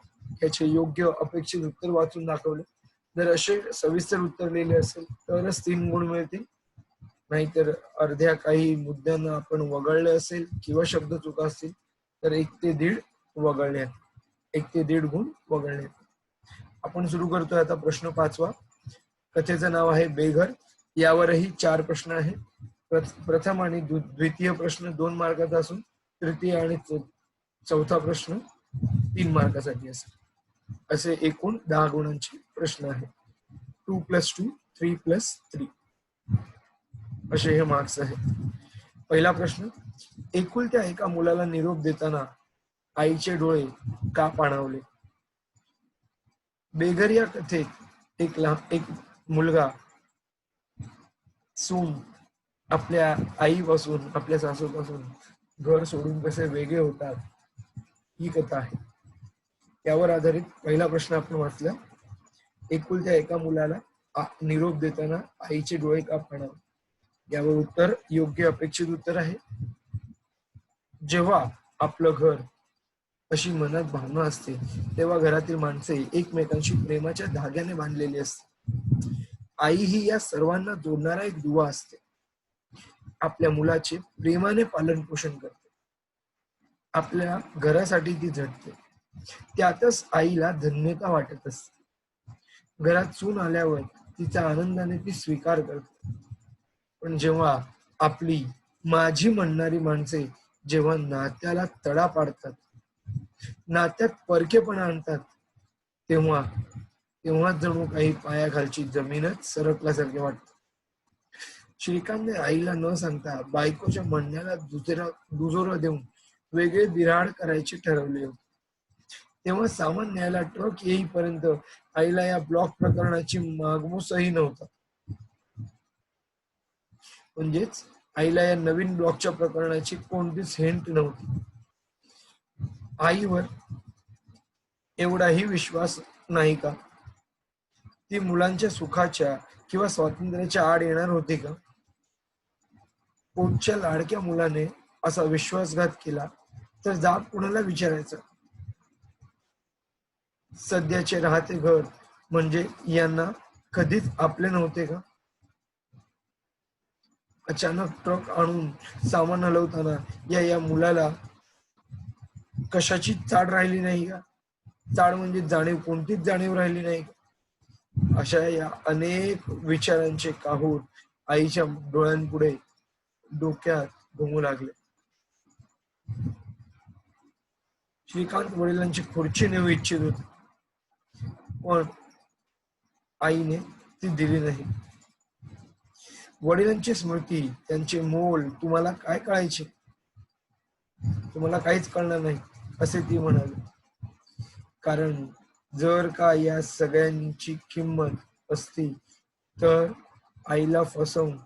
याचे योग्य अपेक्षित उत्तर वाचून दाखवले. जर असे सविस्तर उत्तर लिहिले असेल तरच 3 गुण मिळतील, नाहीतर अर्ध्या काही मुद्द्यांना आपण वगळले असेल किंवा शब्द चुका असतील तर 1 ते 1.5 वगळण्यात, 1 ते 1.5 गुण वगळण्यात. आपण सुरू करतोय आता प्रश्न 5वा. कथेचं नाव आहे बेघर. यावरही 4 प्रश्न आहेत. प्रथम आणि द्वितीय प्रश्न 2 मार्काचा असून तृतीय आणि 4था प्रश्न 3 मार्कासाठी असेल. असे एकूण 10 गुणांचे प्रश्न आहेत. 2 + 2 3 + 3 असे हे मार्क्स आहेत. पहिला प्रश्न, एकुलत्या एका मुलाला निरोप देताना आईचे डोळे का पाणावले? बेघर या कथेत एक मुलगा सून आपल्या आईपासून, आपल्या सासूपासून घर सोडून कसे वेगळे होतात ही कथा आहे. त्यावर आधारित पहिला प्रश्न आपण वाचला. एकुलत्या एका मुलाला निरोप देताना आईचे डोळे का पाणावले? यावर उत्तर योग्य अपेक्षित उत्तर आहे. जेव्हा आपलं घर अशी मनात भावना असते तेव्हा घरातील माणसे एकमेकांशी प्रेमाच्या धाग्याने बांधलेली असते. आई ही या सर्वांना जोडणारा एक दुवा असते. आपल्या मुलाचे प्रेमाने पालन पोषण करते. आपल्या घरासाठी ती झटते. त्यातच आईला धन्यता वाटत असते. घरात सून आल्यावर तिचा आनंदाने ती स्वीकार करते. पण जेव्हा आपली माझी म्हणणारी माणसे जेव्हा नात्याला तडा पाडतात, नात्यात परकेपणा आणतात, तेव्हा जणू काही पायाखालची जमीनच सरकल्यासारखे वाटते. श्रीकांतने आईला न सांगता बायकोच्या म्हणण्याला दुजोरा देऊन वेगळे बिऱ्हाड करायचे ठरवले होते. तेव्हा सामान न्यायला ट्रक येईपर्यंत आईला या ब्लॉक प्रकरणाची मागमूसही नव्हता. म्हणजेच आईला या नवीन ब्लॉकच्या प्रकरणाची कोणतीच हिंट नव्हती. आईवर एवढाही विश्वास नाही का? ती मुलांच्या सुखाच्या किंवा स्वातंत्र्याच्या आड येणार होती का? पोटच्या लाडक्या मुलाने असा विश्वासघात केला तर जाब कुणाला विचारायचा? सध्याचे राहते घर म्हणजे यांना कधीच आपले नव्हते का? अचानक ट्रक आणून सामान हलवताना या मुलाला कशाची चाड राहिली नाही का? चाड म्हणजे जाणीव, कोणतीच जाणीव राहिली नाही का? अशा या अनेक विचारांचे काहूर आईच्या डोळ्यांपुढे डोक्यात घुमू लागले. श्रीकांत वडिलांची खुर्ची नेऊ इच्छित होते, पण आईने ती दिली नाही. वडिलांची स्मृती, त्यांचे मोल तुम्हाला काय कळायचे? तुम्हाला काहीच कळणार नाही असे ती म्हणाली. कारण जर का या सगळ्यांची किंमत असती तर आईला फसवून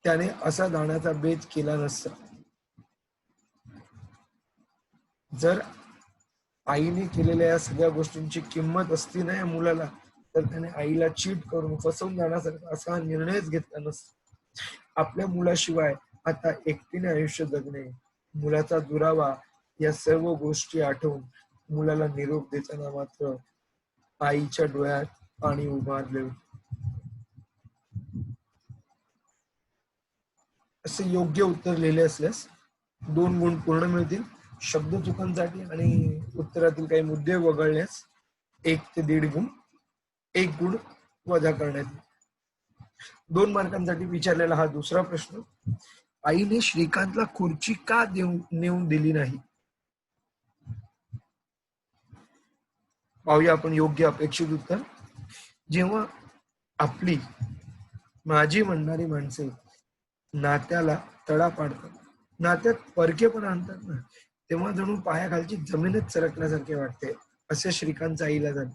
त्याने असा दाण्याचा बेत केला नसता. जर आईने केलेल्या या सगळ्या गोष्टींची किंमत असती ना या मुलाला, तर त्याने आईला चीट करून फसवून जाण्यासारखा असा निर्णयच घेतला नसता. आपल्या मुलाशिवाय आता एकटीने आयुष्य जगणे, मुलाचा दुरावा, या सर्व गोष्टी आठवून मुलाला निरोप देताना मात्र आईच्या डोळ्यात पाणी उभारले होते. असे योग्य उत्तर लिहिले असल्यास 2 गुण पूर्ण मिळतील. शब्द चुकांसाठी आणि उत्तरातील काही मुद्दे वगळल्यास 1 ते 1.5 गुण, 1 गुण वजा करण्यात येईल. 2 मार्कांसाठी विचारलेला हा दुसरा प्रश्न. आईने श्रीकांतला खुर्ची का नेऊन दिली नाही? पाहूया आपण योग्य अपेक्षित उत्तर. जेव्हा आपली माझी म्हणणारी माणसे नात्याला तडा पाडतात, नात्यात परकेपणा आणतात ना, तेव्हा जणू पायाखालची जमीनच सरकल्यासारखे वाटते. असे श्रीकांतच्या आईला झाले.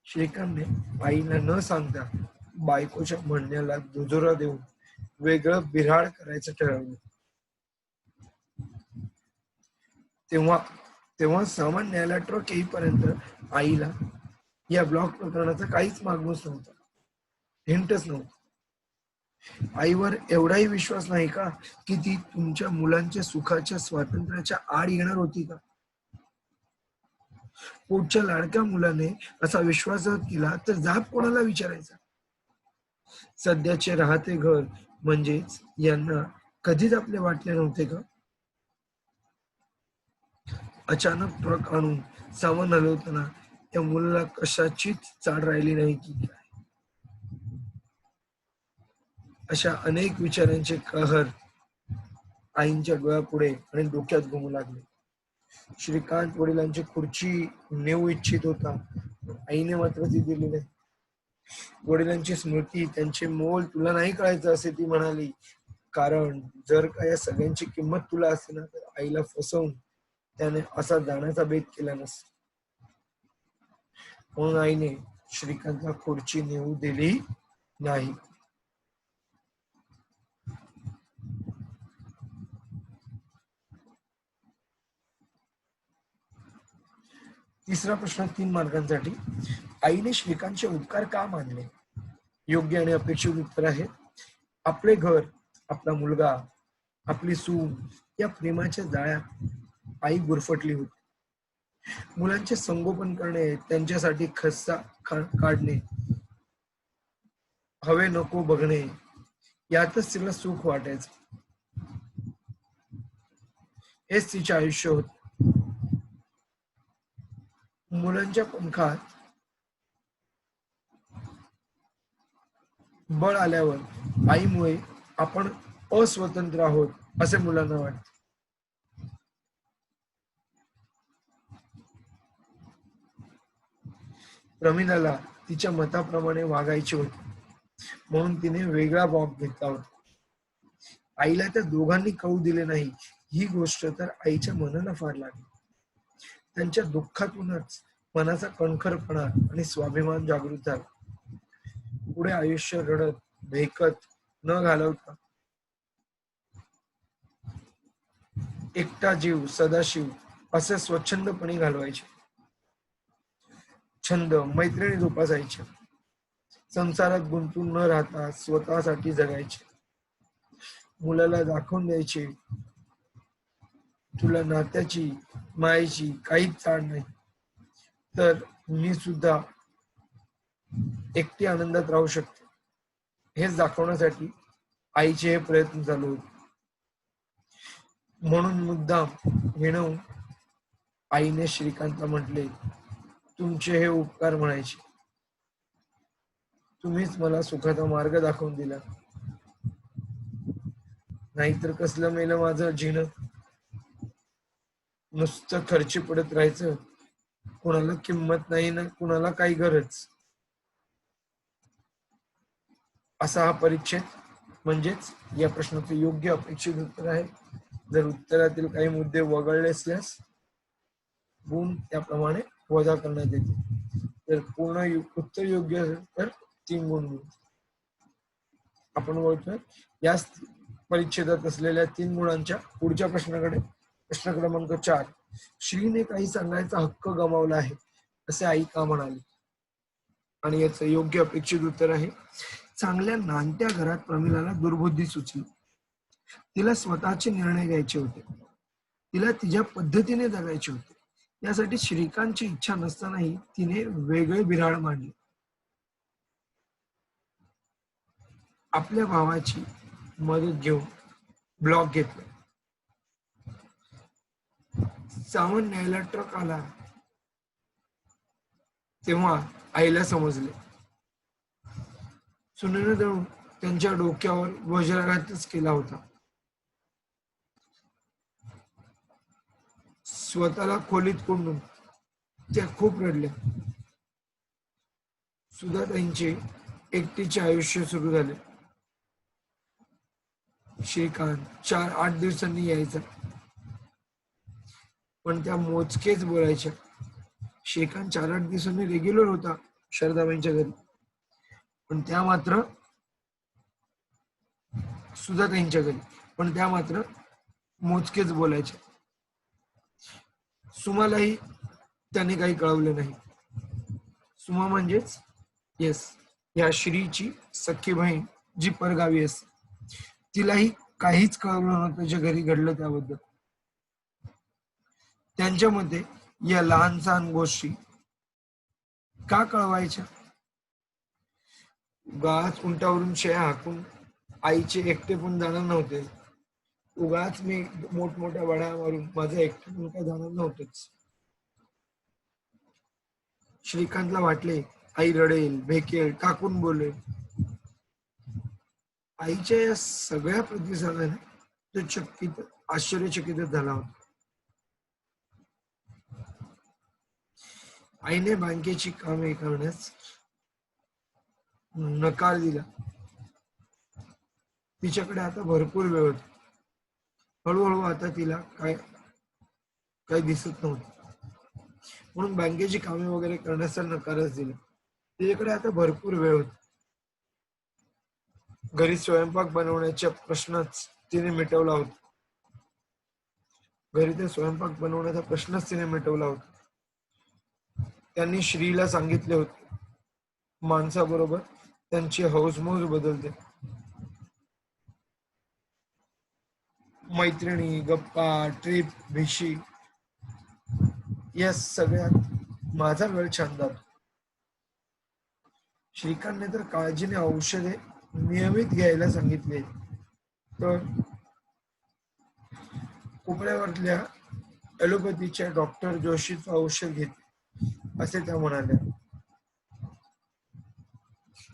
श्रीकांतने आईला न सांगता बायकोच्या म्हणण्याला दुजोरा देऊन वेगळं बिऱ्हाड करायचं ठरवलं. तेव्हा सामान न्यायला ट्रक येईपर्यंत आईला या ब्लॉक प्रकरणाचा काहीच मागमूस नव्हता, हिंटच नव्हतं. आईवर एवढाही विश्वास नाही का की ती तुमच्या मुलांच्या सुखाच्या स्वातंत्र्याच्या आड येणार होती का? पोटच्या लाडक्या मुलाने असा विश्वासघात केला तर जाब कोणाला विचारायचा? सध्याचे राहते घर म्हणजेच यांना कधीच आपले वाटले नव्हते का? अचानक ट्रक आणून सामान हलवताना त्या मुलाला कशाचीच चाड राहिली नाही की काय? अशा अनेक विचारांचे कहर आईंच्या डोळ्यापुढे आणि डोक्यात घुमू लागले. श्रीकांत वडिलांची खुर्ची नेऊ इच्छित होता, आईने मात्र ती दिली नाही. वडिलांची स्मृती, त्यांचे मोल तुला नाही कळायचं असे ती म्हणाली. कारण जर का या सगळ्यांची किंमत तुला असते ना, तर आईला फसवून त्याने असा जाण्याचा बेत केला नसता. म्हणून आईने श्रीकांतला खुर्ची नेऊ दिली नाही. तिसरा प्रश्न 3 मार्कांसाठी. आईने श्रीकांतचे उपकार का मानले? योग्य आणि अपेक्षित उत्तर आहे, आपले घर, आपला मुलगा, आपली सून या प्रेमाच्या जाळ्यात आई गुरफटली होती. मुलांचे संगोपन करणे, त्यांच्यासाठी खस्सा काढणे, हवे नको बघणे, यातच तिला सुख वाटायचं. हेच तिचे आयुष्य होते. मुलांच्या पंखात बळ आल्यावर आईमुळे आपण अस्वतंत्र आहोत असे मुलांना वाटते. प्रमिलाला तिच्या मताप्रमाणे वागायचे होते, म्हणून तिने वेगळा बॉब घेतला होता. आईला त्या दोघांनी कळू दिले नाही ही गोष्ट तर आईच्या मनाला फार लागली. त्यांच्या दुःखातूनच मनाचा कणखरपणा आणि स्वाभिमान जागृत झाला. पुढे आयुष्य रडत भेकत न घालवता एकटा जीव सदाशिव असे स्वच्छंदपणे घालवायचे. छंद मैत्रिणी जोपासायचे. संसारात गुंतून न राहता स्वतःसाठी जगायचे. मुलाला दाखवून द्यायचे, तुला नात्याची मायेची काहीच चाड नाही, तर मी सुद्धा एकटी आनंदात राहू शकते. हेच दाखवण्यासाठी आईचे हे प्रयत्न चालू होते. म्हणून मुद्दाम हिणवून आईने श्रीकांतला म्हटले, तुमचे हे उपकार म्हणायचे. तुम्हीच मला सुखाचा मार्ग दाखवून दिला, नाहीतर कसलं मेलं माझं जीणं. नुसतं खर्ची पडत राहायचं, कुणाला किंमत नाही ना कुणाला काही गरज. असा हा परिच्छेद म्हणजेच या प्रश्नाचं योग्य अपेक्षित उत्तर आहे. जर उत्तरातील काही मुद्दे वगळले असल्यास गुण त्याप्रमाणे वजा करण्यात येते. तर पूर्ण उत्तर योग्य असेल तर 3 गुण मिळतील. आपण बोलतोय या परिच्छेदात असलेल्या 3 गुणांच्या पुढच्या प्रश्न क्रमांक 4. श्रीने काही सांगायचा हक्क गमावला आहे असे आई का म्हणाली? आणि याचं योग्य अपेक्षित उत्तर आहे, चांगल्या नाणत्या घरात प्रमिलाला दुर्बुद्धी सुचली. तिला स्वतःचे निर्णय घ्यायचे होते. तिला तिच्या पद्धतीने जगायचे होते. यासाठी श्रीकांतची इच्छा नसतानाही तिने वेगळे बिऱ्हाड मांडले. आपल्या भावाची मदत घेऊन ब्लॉक घेतला. सामान न्यायला ट्रक आला तेव्हा आईला समजले, सुनेनं दळून त्यांच्या डोक्यावर वज्राघातच केला होता. स्वतःला खोलीत कोंडून त्या खूप रडल्या. सुधाताईंचे एकटीचे आयुष्य सुरू झाले. श्रीकांत 4-8 दिवसांनी यायचा, पण त्या मोजकेच बोलायच्या. श्रीकांत 4-8 दिवसांनी रेग्युलर होता शारदाबाईंच्या घरी, पण त्या मात्र सुधाताईंच्या घरी, पण त्या मात्र मोजकेच बोलायच्या. सुमालाही त्याने काही कळवले नाही. सुमा म्हणजेच या श्रीची सख्खी बहीण जी परगावी असते, तिलाही काहीच कळवलं नव्हतं त्याच्या घरी घडलं त्याबद्दल. त्यांच्या मते या लहान सहान गोष्टी का कळवायच्या? उगाच उंटावरून शेळ्या हाकून आईचे एकटे पण जाणार नव्हते. उगाच मी मोठमोठ्या वड्या मारून माझं एकटे पण काय जाणार नव्हतंच. श्रीकांतला वाटले आई रडेल, भेकेल, टाकून बोलेल. आईच्या या सगळ्या प्रतिसादाने तो आश्चर्यचकित झाला होता. आईने बँकेची कामे करण्यास नकार दिला. तिच्याकडे आता भरपूर वेळ होता. हळूहळू आता तिला काय दिसत नव्हतं, म्हणून बँकेची कामे वगैरे करण्याचा नकारच दिला. तिच्याकडे आता भरपूर वेळ होता. घरी स्वयंपाक बनवण्याचा प्रश्नच तिने मिटवला होता. त्यांनी श्रीला सांगितले होते, माणसाबरोबर त्यांची हौसमौज बदलते. मैत्रिणी, गप्पा, ट्रिप, भिशी या सगळ्यात माझा वेळ छान जातो. श्रीकांतने तर काळजीने औषधे नियमित घ्यायला सांगितले, तर कोपऱ्यावरल्या ॲलोपॅथीच्या डॉक्टर जोशीचं औषध घेते असे त्या म्हणाल्या.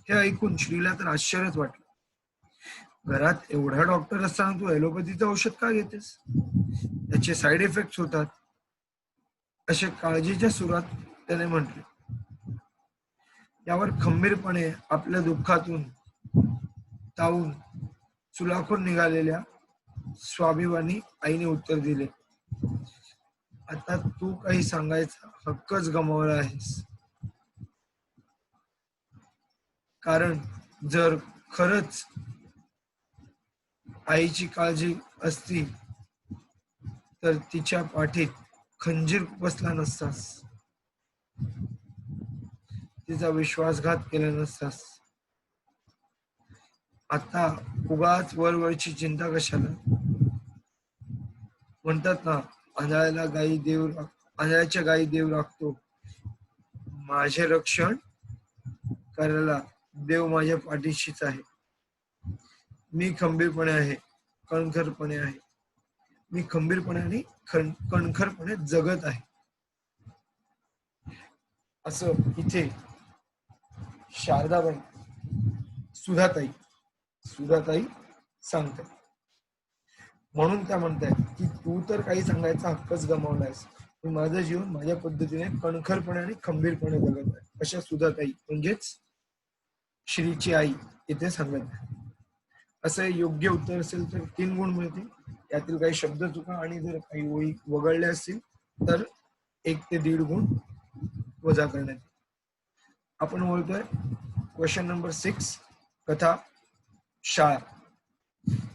हे ऐकून श्रीला तर आश्चर्यच वाटलं. घरात एवढा डॉक्टर असताना तू ॲलोपॅथीचं औषध का घेतेस? त्याचे साईड इफेक्ट होतात असे काळजीच्या सुरात त्याने म्हटले. यावर खंबीरपणे आपल्या दुःखातून तावून सुलाखून निघालेल्या स्वाभिमानी आईने उत्तर दिले, आता तू काही सांगायचा हक्कच गमावला आहेस. कारण जर खरंच आईची काळजी असती तर तिच्या पाठीत खंजीर बसला नसतास, तिचा विश्वासघात केला नसतास. आता उगाच वरवरची चिंता कशाला. म्हणतात ना, आंधळ्याच्या गायी देव राखतो. माझे रक्षण करायला देव माझ्या पाठीशीच आहे. मी खंबीरपणे आहे, कणखरपणे आहे. मी खंबीरपणे आणि कणखरपणे जगत आहे. असं इथे शारदाबाई सुधाताई सांगतात. म्हणून त्या म्हणतात की तू तर काही सांगायचा हक्कच गमावलायस, माझं जीवन माझ्या पद्धतीने कणखरपणे आणि खंबीरपणे जगत आहे. अशा सुधाताई म्हणजेच श्रीची आई इथे सांगत आहे. असं योग्य उत्तर असेल तर 3 गुण मिळतील. यातील काही शब्द चुका आणि जर काही ओळी वगळल्या असतील तर 1 ते 1.5 गुण वजा करण्यात. आपण बोलतोय क्वेश्चन नंबर 6, कथा शाळा.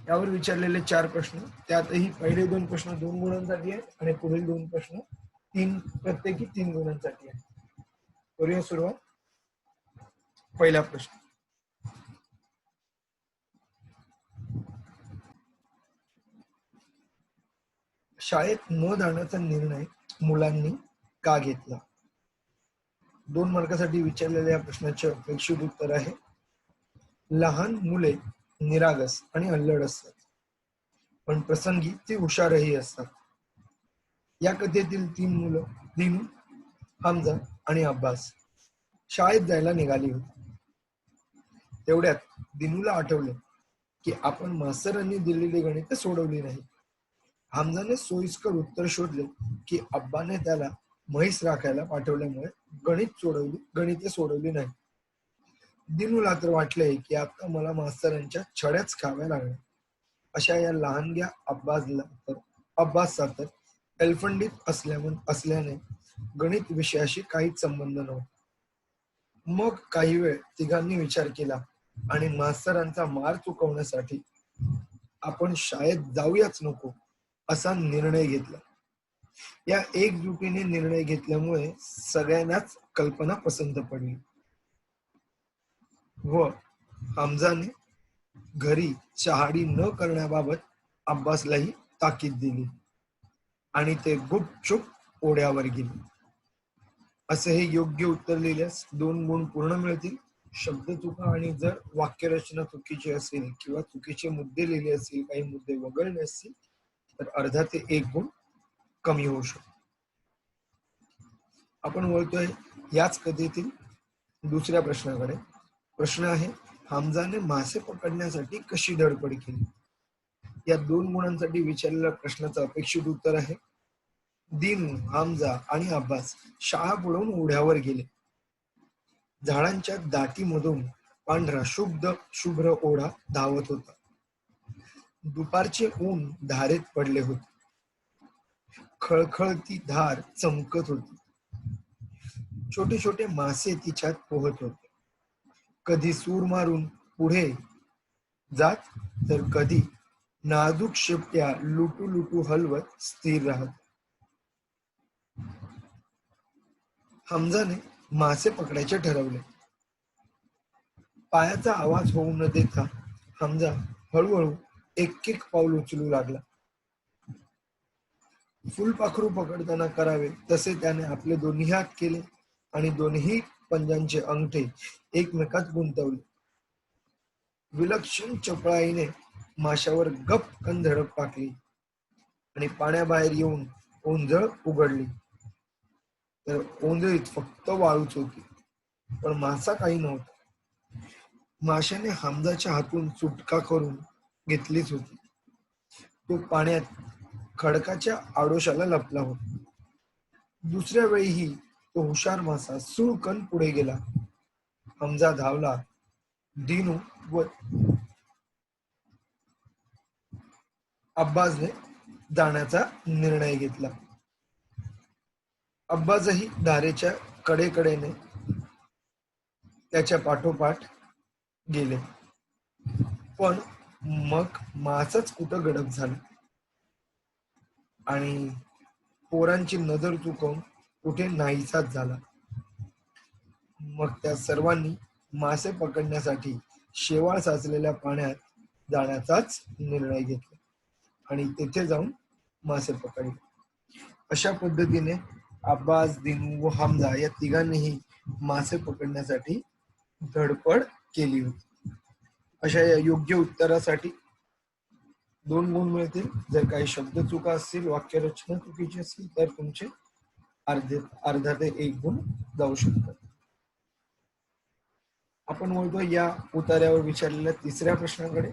यावर विचारलेले 4 प्रश्न, त्यातही पहिले 2 प्रश्न 2 गुणांसाठी आहेत आणि पुढील 2 प्रश्न प्रत्येकी 3 गुणांसाठी आहेत. करूया सुरुवात. पहिला प्रश्न, शाळेत न जाण्याचा निर्णय मुलांनी का घेतला? 2 मार्कासाठी विचारलेल्या या प्रश्नाचे अपेक्षित उत्तर आहे, लहान मुले निरागस आणि अल्लड असतात, पण प्रसंगी ती हुशारही असतात. या कथेतील 3 मुलं दिनू, हमजा आणि अब्बास शाळेत जायला निघाली होती. तेवढ्यात दिनूला आठवले की आपण मास्तरांनी दिलेली गणिते सोडवली नाही. हमजाने सोयीस्कर उत्तर शोधले की अब्बाने त्याला म्हैस राखायला पाठवल्यामुळे गणिते सोडवली नाही. दिनूला तर वाटले की आता मला मास्तरांच्या छड्याच खाव्या लागल्या. अशा या लहानग्या अब्बासचा तर एलफंडीत असल्याने गणित विषयाशी काहीच संबंध नव्हता. मग काही वेळ तिघांनी विचार केला आणि मास्तरांचा मार चुकवण्यासाठी आपण शाळेत जाऊयाच नको असा निर्णय घेतला. या एकजुटीने निर्णय घेतल्यामुळे सगळ्यांनाच कल्पना पसंत पडली व हमजाने घरी चहाडी न करण्याबाबत अब्बासलाही ताकीद दिली आणि ते गुपचूप ओढ्यावर गेले. असे हे योग्य उत्तर लिहिल्यास 2 गुण पूर्ण मिळतील. शब्द चुका आणि जर वाक्यरचना चुकीची असेल किंवा चुकीचे मुद्दे लिहिले असतील, काही मुद्दे वगळले असतील तर अर्धा ते 1 गुण कमी होऊ शकतो. आपण बोलतोय याच कथेतील दुसऱ्या प्रश्नाकडे. प्रश्न आहे, हमजाने मासे पकडण्यासाठी कशी धडपड केली? या 2 गुणांसाठी विचारलेल्या प्रश्नाचं अपेक्षित उत्तर आहे, दिनू, हमजा आणि अब्बास शाळा बुडवून ओढ्यावर गेले. झाडांच्या दाटीमधून पांढरा शुभ्र ओढा धावत होता. दुपारचे ऊन धारेत पडले होते. खळखळती धार चमकत होती. छोटे छोटे मासे तिच्यात पोहत होते. कधी सूर मारून पुढे जात तर कधी नाजूक शेपट्या लुटू लुटू हलवत स्थिर राहत. हमजाने मासे पकडायचे ठरवले. पायाचा आवाज होऊ न देता हमजा हळूहळू एक एक पाऊल उचलू लागला. फुलपाखरू पकडताना करावे तसे त्याने आपले दोन्ही हात केले आणि दोन्ही पंजांचे अंगठे एकमेकात गुंतवले. विलक्षण चपळाईने माशावर गपकन धडक टाकली आणि पाण्याबाहेर येऊन ओंजळ उघडली. तर ओंजळीत फक्त वाळूच होती, पण मासा काही नव्हता. माशाने हमजाच्या हातून सुटका करून घेतलीच होती. तो पाण्यात खडकाच्या आडोशाला लपला होता. दुसऱ्या वेळीही तो हुशार मासा सुळकन पुढे गेला. हमजा धावला. दिनू व अब्बासने जाण्याचा निर्णय घेतला. अब्बासही धारेच्या कडेकडेने त्याच्या पाठोपाठ गेले. पण मग मासच कुठं गडप झालं आणि पोरांची नजर चुकवून कुठे नाहीसाच झाला. मग त्या सर्वांनी मासे पकडण्यासाठी शेवाळ साचलेल्या पाण्यात जाण्याचाच निर्णय घेतला आणि तेथे जाऊन मासे पकडले. अशा पद्धतीने अब्बास, दिनू व हमजा या तिघांनीही मासे पकडण्यासाठी धडपड केली होती. अशा या योग्य उत्तरासाठी 2 गुण मिळतील. जर काही शब्द चुका असतील, वाक्यरचना चुकीची असेल तर तुमचे अर्धा ते 1 गुण जाऊ शकतात. आपण बोलतो या उतार्यावर विचारलेल्या तिसऱ्या प्रश्नाकडे.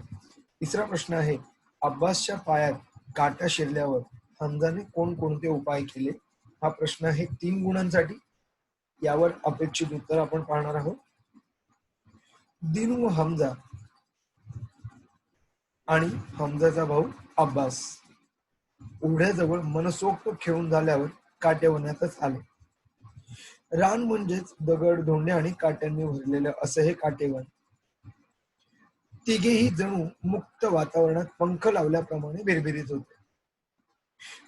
तिसरा प्रश्न आहे, अब्बासच्या पायात काटा शिरल्यावर हमजाने कोणकोणते उपाय केले? हा प्रश्न आहे 3 गुणांसाठी. यावर अपेक्षित उत्तर आपण पाहणार आहोत. दिनू व हमजा आणि हमजाचा भाऊ अब्बास ओढ्याजवळ मनसोक्त खेळून झाल्यावर काटेवण्यातच आले. रान म्हणजेच दगड, धोंडे आणि काट्यांनी भरलेलं असं हे काटेवण. तिघेही जणू मुक्त वातावरणात पंख लावल्याप्रमाणे भिरभिरीत होते.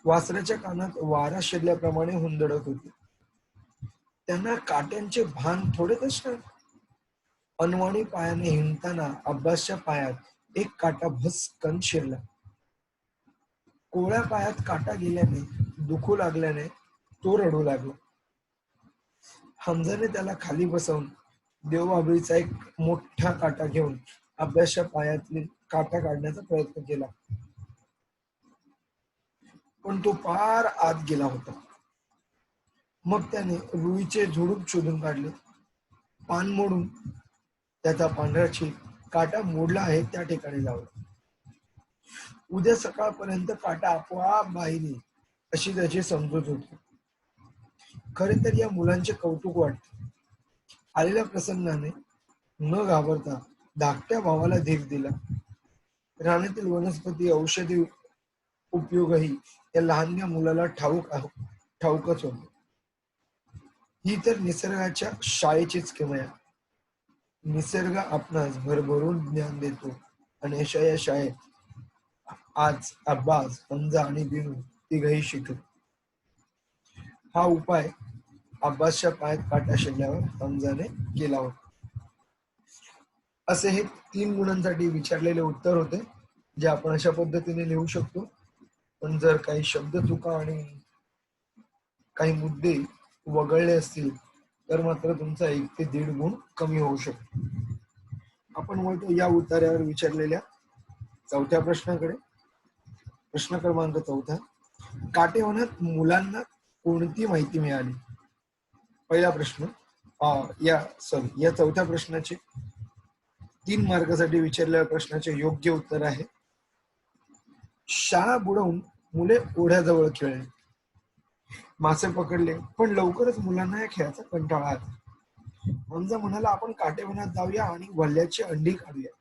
वासराच्या कानात वारा शिरल्याप्रमाणे हुंदडत होते. त्यांना काट्यांचे भान थोडेच नाही. अनवाणी पायाने हिंडताना अब्बासच्या पायात एक काटा भस्कन शिरला. कोवळ्या पायात काटा गेल्याने, दुखू लागल्याने तो रडू लागला. हमजाने त्याला खाली बसवून देवबाभळीचा एक मोठा काटा घेऊन अब्बासच्या पायातली काटा काढण्याचा प्रयत्न केला, पण तो पार आत गेला होता. मग त्याने रुईचे झुडूप शोधून काढले, पान मोडून त्याचा पांढरा चीक काटा मोडला आहे त्या ठिकाणी लावला. उद्या सकाळपर्यंत काटा आपोआप बाहेर येईल अशी त्याची समजूत होती. खरे तर या मुलांचे कौतुक वाटते. आलेल्या प्रसंगाने न घाबरता धाकट्या भावाला धीर दिला. रानातील वनस्पती, औषधी उपयोगही या लहानग्या मुलाला ठाऊकच होते. ही तर निसर्गाच्या शाळेचीच किमया. निसर्ग आपणास भरभरून ज्ञान देतो आणि अशा या शाळेत आज अब्बास, हमजा आणि दिनू तिघही शिकले. हा उपाय अब्बासच्या पायात काटा शिरल्यावर हमजाने केला होता. असे हे 3 गुणांसाठी विचारलेले उत्तर होते, जे आपण अशा पद्धतीने लिहू शकतो. पण जर काही शब्द चुका आणि काही मुद्दे वगळले असतील तर मात्र तुमचा 1 ते 1.5 गुण कमी होऊ शकतो. आपण बोलतो या उतार्यावर विचारलेल्या चौथ्या प्रश्नाकडे. प्रश्न क्रमांक 4, काटेवनात मुलांना कोणती माहिती मिळाली? पहिला प्रश्न या चौथ्या प्रश्नाचे 3 मार्कासाठी विचारलेल्या प्रश्नाचे योग्य उत्तर आहे, शाळा बुडवून मुले ओढ्याजवळ खेळले, मासे पकडले, पण लवकरच मुलांना या खेळाचा कंटाळा आला. हमजा म्हणाला, आपण काटेवनात जाऊया आणि वल्ल्याची अंडी काढूया.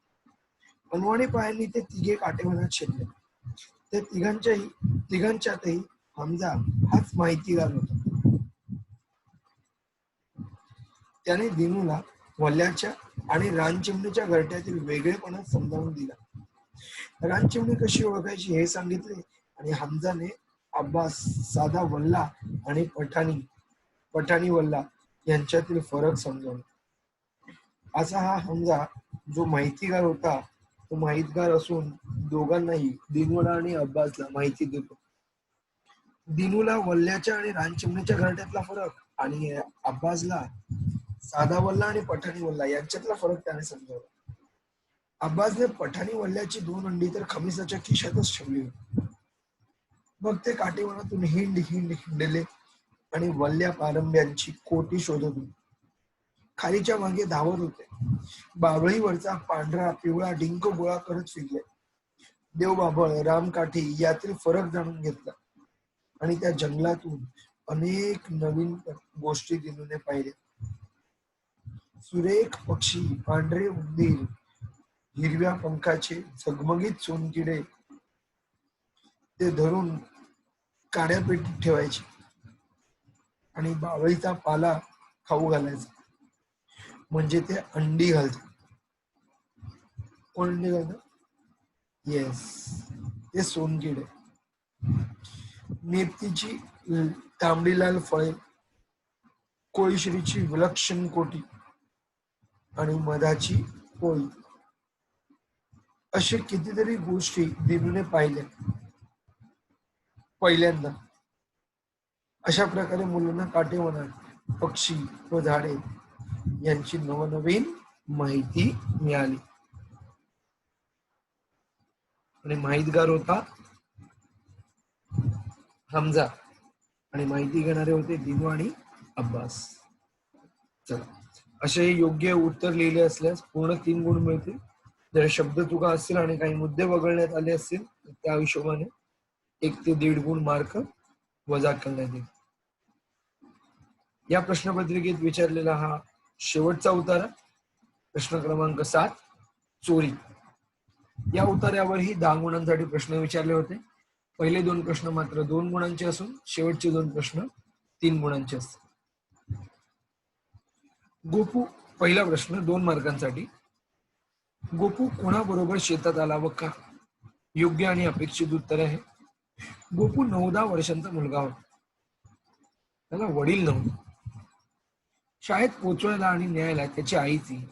अनवाणी पायांनी ते तिघे काटेवनात शिरले. ते तिघांच्यातही हमजा हाच माहितीगार होता. त्याने दिनूला वल्ल्याच्या आणि रानचिमणीच्या घरट्यातील वेगळेपणा समजावून दिला. रानचिमणी कशी ओळखायची हे सांगितले आणि हमजाने अब्बास साधा वल्ला आणि पठाणी वल्ला यांच्यातील फरक समजावला. असा हा हमजा जो माहितीगार होता, तो माहितगार असून दोघांनाही, दिनूला आणि अब्बासला माहिती देतो. दिनूला वल्ल्याच्या आणि रानचिमणीच्या घरट्यातला फरक आणि अब्बासला साधा वल्ला आणि पठाणी वल्ला यांच्यातला फरक त्याने समजावला. अब्बासने पठाणी वल्ल्याची 2 अंडी तर खमिसाच्या खिशातच ठेवली होती. मग ते काटेवनातून हिंडले आणि वल्ल्या पारंब्यांची कोटी शोधत होते. खालीच्या मागे धावत होते. बाभळीवरचा पांढरा पिवळा डिंक गोळा करत फिरले. देवबाभळ, रामकाठी यातील फरक जाणून घेतला आणि त्या जंगलातून अनेक नवीन गोष्टी दिनूने पाहिल्या. सुरेख पक्षी, पांढरे उंदीर, हिरव्या पंखाचे झगमगीत सोनकिडे, ते धरून काड्या पेटीत ठेवायचे आणि बावळीचा पाला खाऊ घालायचा, म्हणजे ते अंडी घालतात. कोण अंडी घालतात? येस, ते सोनकिडे. नेतीची तांबडी लाल फळे, कोळीश्रीची विलक्षण कोटी आणि मधाची पोळी, असे कितीतरी गोष्टी दिनूने पाहिल्या पहिल्यांदा. अशा प्रकारे मुलांना काटेवनात पक्षी व झाडे यांची नवनवीन माहिती मिळाली. आणि माहितगार होता हमजा आणि माहिती घेणारे होते दिनू आणि अब्बास. चला, असे योग्य उत्तर लिहिले असल्यास पूर्ण 3 गुण मिळतील. जर शब्द चुका असतील आणि काही मुद्दे वगळण्यात आले असतील तर त्या हिशोबाने 1 ते 1.5 गुण मार्क वजा करण्यात येईल. या प्रश्नपत्रिकेत विचारलेला हा शेवटचा उतारा, प्रश्न क्रमांक 7, चोरी. या उतार्यावरही 10 गुणांसाठी प्रश्न विचारले होते. पहिले 2 प्रश्न मात्र 2 गुणांचे असून शेवटचे 2 प्रश्न 3 गुणांचे असतात. गोपू, पहिला प्रश्न 2 मार्कांसाठी. गोपू कोणाबरोबर शेतात आला व का? योग्य आणि अपेक्षित उत्तर आहे. गोपू 9-10 वर्षांचा मुलगा होता. त्याला वडील नव्हते. शाळेत पोचवायला आणि न्यायला त्याची आईच येई.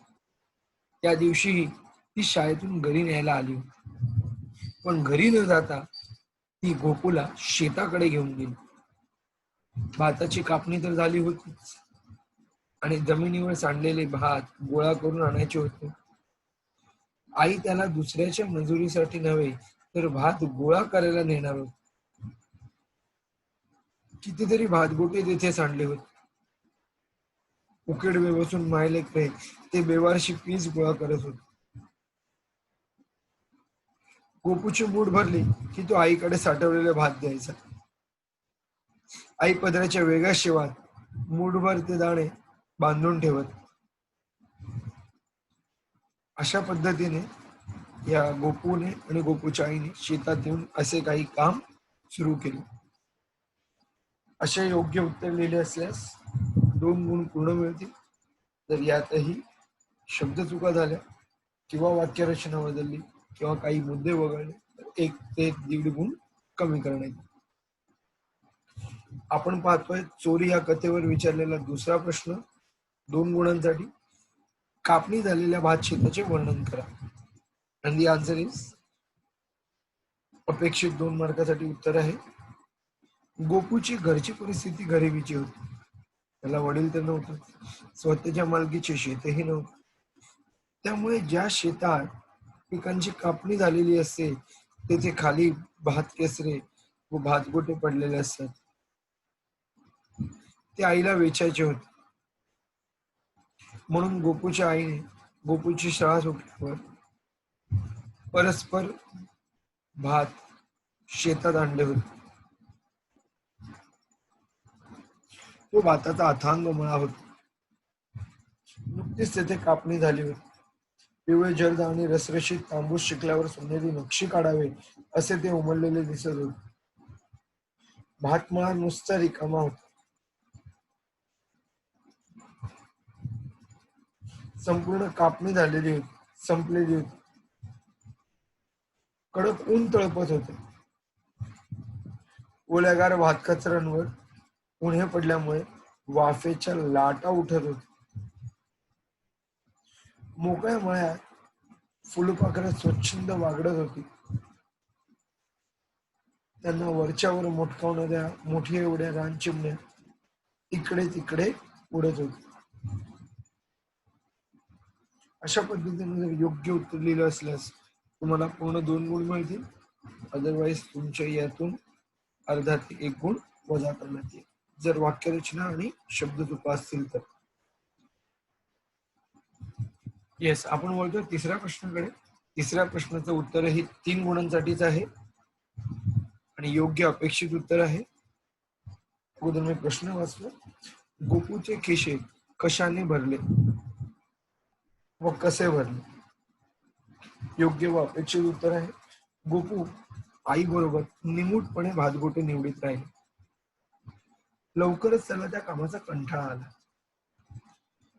त्या दिवशीही ती शाळेतून घरी न्यायला आली होती, पण घरी न जाता ती गोपूला शेताकडे घेऊन गेली. भाताची कापणी तर झाली होतीच आणि जमिनीवर सांडलेले भात गोळा करून आणायचे होते. आई त्याला दुसऱ्याच्या मजुरीसाठी नव्हे तर भात गोळा करायला नेणार होती. कितीतरी भातगोटे तिथे सांडले होते. उकेड बसून मायलेकरे ते बेवारशी पीस गोळा करत होते. गोपूची मूठ भरली की तो आईकडे साठवलेले भात द्यायचा. आई पदराच्या वेगळ्या शेवात मूठभर ते दाणे बांधून ठेवत. अशा पद्धतीने या गोपूने आणि गोपूच्या आईने शेतात येऊन असे काही काम सुरू केले. असे योग्य उत्तर लिहिले असल्यास 2 गुण पूर्ण मिळतील. जर यातही शब्द चुका झाल्या किंवा वाक्यरचना बदलली किंवा काही मुद्दे वगळले तर 1 ते 1.5 गुण कमी करण्यात. आपण पाहतोय चोरी या कथेवर विचारलेला दुसरा प्रश्न 2 गुणांसाठी. कापणी झालेल्या भात शेताचे वर्णन करा. आणि दी आन्सर इज, अपेक्षित 2 मार्कासाठी उत्तर आहे. गोपूची घरची परिस्थिती गरिबीची होती. त्याला वडील तर नव्हतं, स्वतःच्या मालकीचे शेतही नव्हते. त्यामुळे ज्या शेतात पिकांची कापणी झालेली असते तेथे खाली भात केसरे व भातगोटे पडलेले असतात. ते आईला वेचायचे होते. म्हणून गोपूच्या आईने गोपूची शाळा सुटल्यावर परस्पर भात शेतात आणले होते. तो भाताचा अथांग मळा होता. नुकतीच तेथे कापणी झाली होती. पिवळे जर्द आणि रसरशीत तांबूस शिकल्यावर सोनेरी नक्षी काढावे असे ते उमललेले दिसत होते. भातमळा नुसता रिकामा होता. संपूर्ण कापणी झालेली होती, संपलेली होती. कडक ऊन तळपत होते. ओल्यागार भातकचऱ्यांवर उन्हे पडल्यामुळे वाफेच्या लाटा उठत होत्या. मोकळ्या मळ्यात फुलपाखरं स्वच्छंद वागडत होती. त्यांना वरच्यावर मोठकावणाऱ्या मोठ्या एवढ्या रानचिमण्या इकडे तिकडे उडत होती. अशा पद्धतीने जर योग्य उत्तर लिहिलं असल्यास तुम्हाला पूर्ण 2 गुण मिळतील. अदरवाईज तुमच्या यातून अर्धा ते 1 गुण वजा करण्यात येईल जर वाक्यरचना आणि शब्द चुका असतील तर. येस, आपण बोलतोय तिसऱ्या प्रश्नाकडे. तिसऱ्या प्रश्नाचं उत्तरही 3 गुणांसाठीच आहे आणि योग्य अपेक्षित उत्तर आहे. अगोदर मी प्रश्न वाचलो. गोपूचे खिसे कशाने भरले व कसे भरले? योग्य व अपेक्षित उत्तर आहे. गोपू आई बरोबर निमूटपणे भातगोटे निवडीत राहिले. लवकरच त्याला त्या कामाचा कंटाळा आला.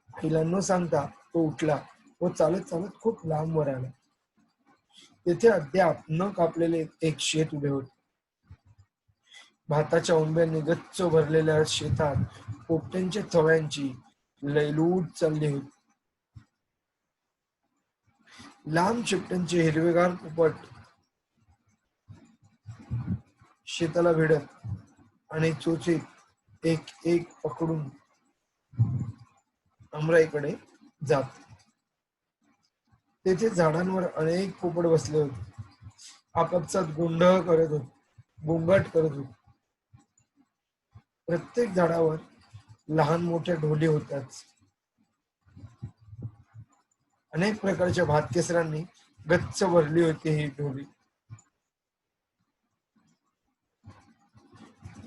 आईला न सांगता तो उठला व चालत चालत खूप लांब वर आला. तेथे अद्याप न कापलेले एक शेत उभे होते. भाताच्या ओंब्यांनी गच्च भरलेल्या शेतात पोपट्यांच्या थव्यांची लयलूट चालली होती. लांब चिपट्यांचे हिरवेगार पोपट शेताला भिडत आणि चोचीत एक एक पकडून अमराईकडे जात. तेथे झाडांवर अनेक पोपट बसले होते. आपापसात गोंगाट करत होते. प्रत्येक झाडावर लहान मोठ्या ढोली होत्याच. अनेक प्रकारच्या भातकेसरांनी गच्च भरली होती ही ढोली.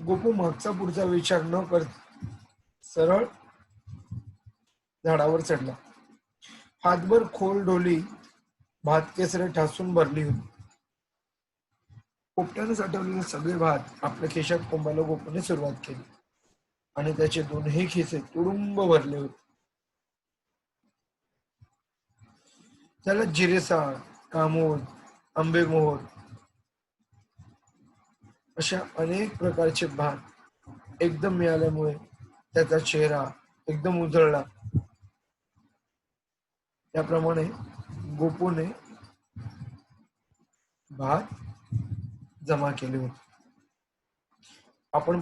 गोपू मागचा पुढचा विचार न करता सरळ झाडावर चढला. हातभर खोल ढोली भातकेसरे ठासून भरली होती. पोपट्याने साठवलेले सगळे भात आपल्या खिशात कोंबायला गोपूने सुरुवात केली आणि त्याचे दोनही खिसे तुडुंब भरले होते. त्याला जिरेसाळ, कामोद, आंबेमोहोर अशा अनेक प्रकारचे भात एकदम मिळाल्यामुळे त्याचा चेहरा एकदम उजळला. त्याप्रमाणे गोपूने भात जमा केले होते. आपण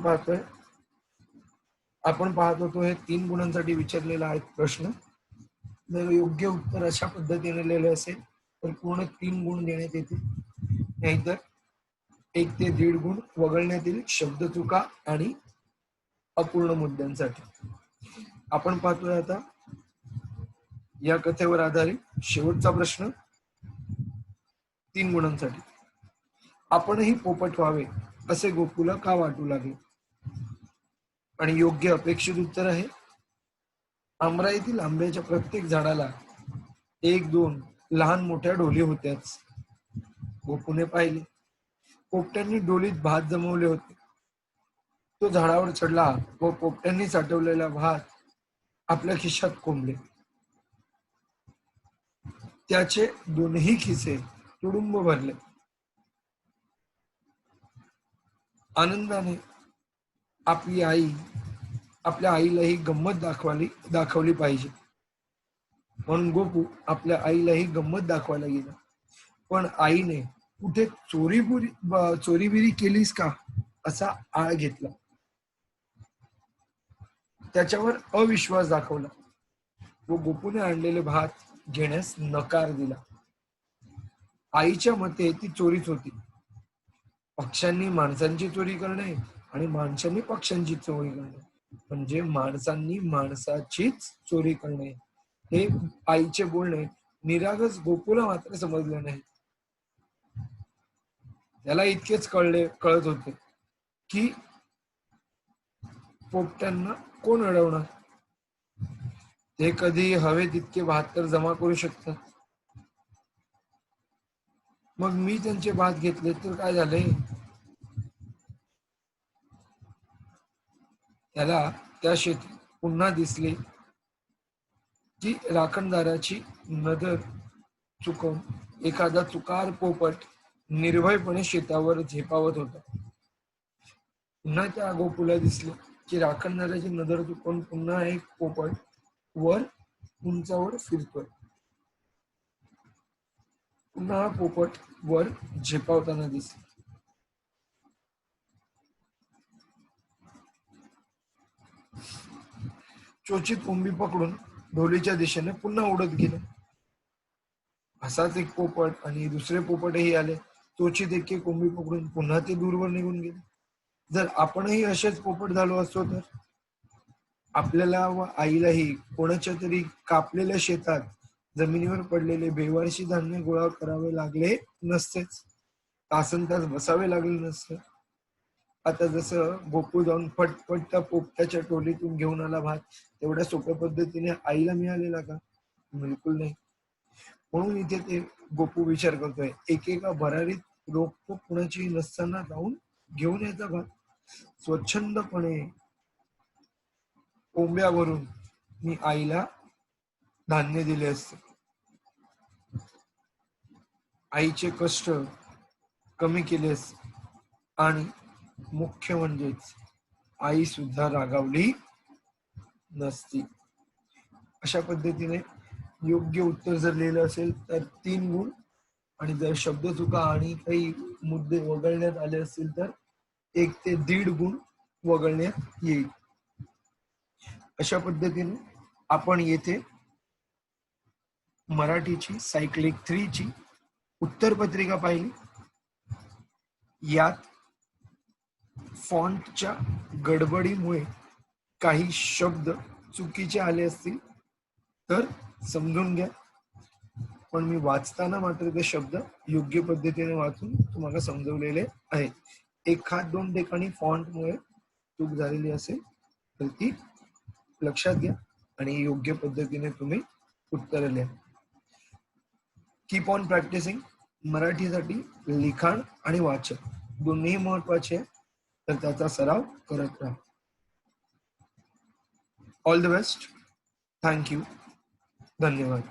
पाहत होतो हे 3 गुणांसाठी विचारलेला एक प्रश्न. जर योग्य उत्तर अशा पद्धतीने लिहिलं असेल तर पूर्ण 3 गुण देण्यात येतील. नाहीतर 1 ते 1.5 गुण वगळण्यात येईल शब्द चुका आणि अपूर्ण मुद्द्यांसाठी. आपण पाहतोय आता या कथेवर आधारित शेवटचा प्रश्न 3 गुणांसाठी. आपणही पोपट व्हावे असे गोपूला का वाटू लागले? आणि योग्य अपेक्षित उत्तर आहे आमराईतील आंब्याच्या प्रत्येक झाडाला 1-2 लहान मोठ्या ढोली होत्याच. गोपूने पाहिले पोपट्यांनी डोलीत भात जमवले होते. तो झाडावर चढला व पोपट्यांनी साठवलेला भात आपल्या खिशात कोंबले. त्याचे दोनही खिसे तुडुंब भरले. आनंदाने आपल्या आईला ही गंमत दाखवली पाहिजे म्हणून गोपू आपल्या आईला ही गंमत दाखवायला गेला. पण आईने कुठे चोरीबिरी केलीस का असा आळ घेतला. त्याच्यावर अविश्वास दाखवला व गोपूने आणलेले भात घेण्यास नकार दिला. आईच्या मते ती चोरीच होती. पक्ष्यांनी माणसांची चोरी करणे आणि माणसांनी पक्ष्यांची चोरी करणे म्हणजे माणसांनी माणसाचीच चोरी करणे हे आईचे बोलणे निरागस गोपूला मात्र समजले नाही. त्याला इतकेच कळत होते की पोपट्यांना कोण अडवणार. ते कधी हवे तितके भात तर जमा करू शकतात. मग मी त्यांचे भात घेतले तर काय झाले? त्याला त्या शेतीत पुन्हा दिसले की राखणदाराची नजर चुकवून एखादा चुकार पोपट निर्भयपणे शेतावर झेपावत होता. पुन्हा त्या गोपूला दिसले की राखणदाराची नजर चुकवून पुन्हा एक पोपट वर उंचावर फिरतोय. पुन्हा हा पोपट वर झेपावताना दिसला. चोचीत कोंबी पकडून ढोलीच्या दिशेने पुन्हा उडत गेले. असाच एक पोपट आणि दुसरे पोपटही आले. चोचीत एक कोंबी पकडून पुन्हा ते दूरवर निघून गेले. जर आपणही असेच पोपट झालो असतो तर आपल्याला व आईलाही कोणाच्या तरी कापलेल्या शेतात जमिनीवर पडलेले बेवारशी धान्य गोळा करावे लागले नसतेच. तासनतास बसावे लागले नसते. आता जसं गोपू जाऊन फटफट त्या पोपटाच्या टोलीतून घेऊन आला भात तेवढ्या सोप्या पद्धतीने आईला मिळालेला का? बिलकुल नाही. म्हणून इथे ते गोपू विचार करतोय एकेका भरारीत रोप कुणाची नसताना जाऊन घेऊन यायचा भात स्वच्छंदपणे ओंब्यावरून मी आईला धान्य दिले असते. आईचे कष्ट कमी केले असते आणि मुख्य म्हणजेच आई सुद्धा रागावली नसती. अशा पद्धतीने योग्य उत्तर जर लिहिलं असेल तर 3 गुण, आणि जर शब्द चुका आणि काही मुद्दे वगळण्यात आले असतील तर 1 ते 1.5 गुण वगळण्यात येईल. अशा पद्धतीने आपण येथे मराठीची सायक्लिक 3 ची उत्तरपत्रिका पाहिली. यात फॉन्टच्या गडबडीमुळे काही शब्द चुकीचे आले असतील तर समजून घ्या, पण मी वाचताना मात्र ते शब्द योग्य पद्धतीने वाचून तुम्हाला समजवलेले आहेत. 1-2 ठिकाणी फॉन्टमुळे चूक झालेली असेल तर ती लक्षात घ्या आणि योग्य पद्धतीने तुम्ही उत्तर लिहा. Keep on practising. मराठीसाठी लिखाण आणि वाचन दोन्ही महत्वाचे आहे, तर त्याचा सराव करत राहा. All the best. Thank you. धन्यवाद.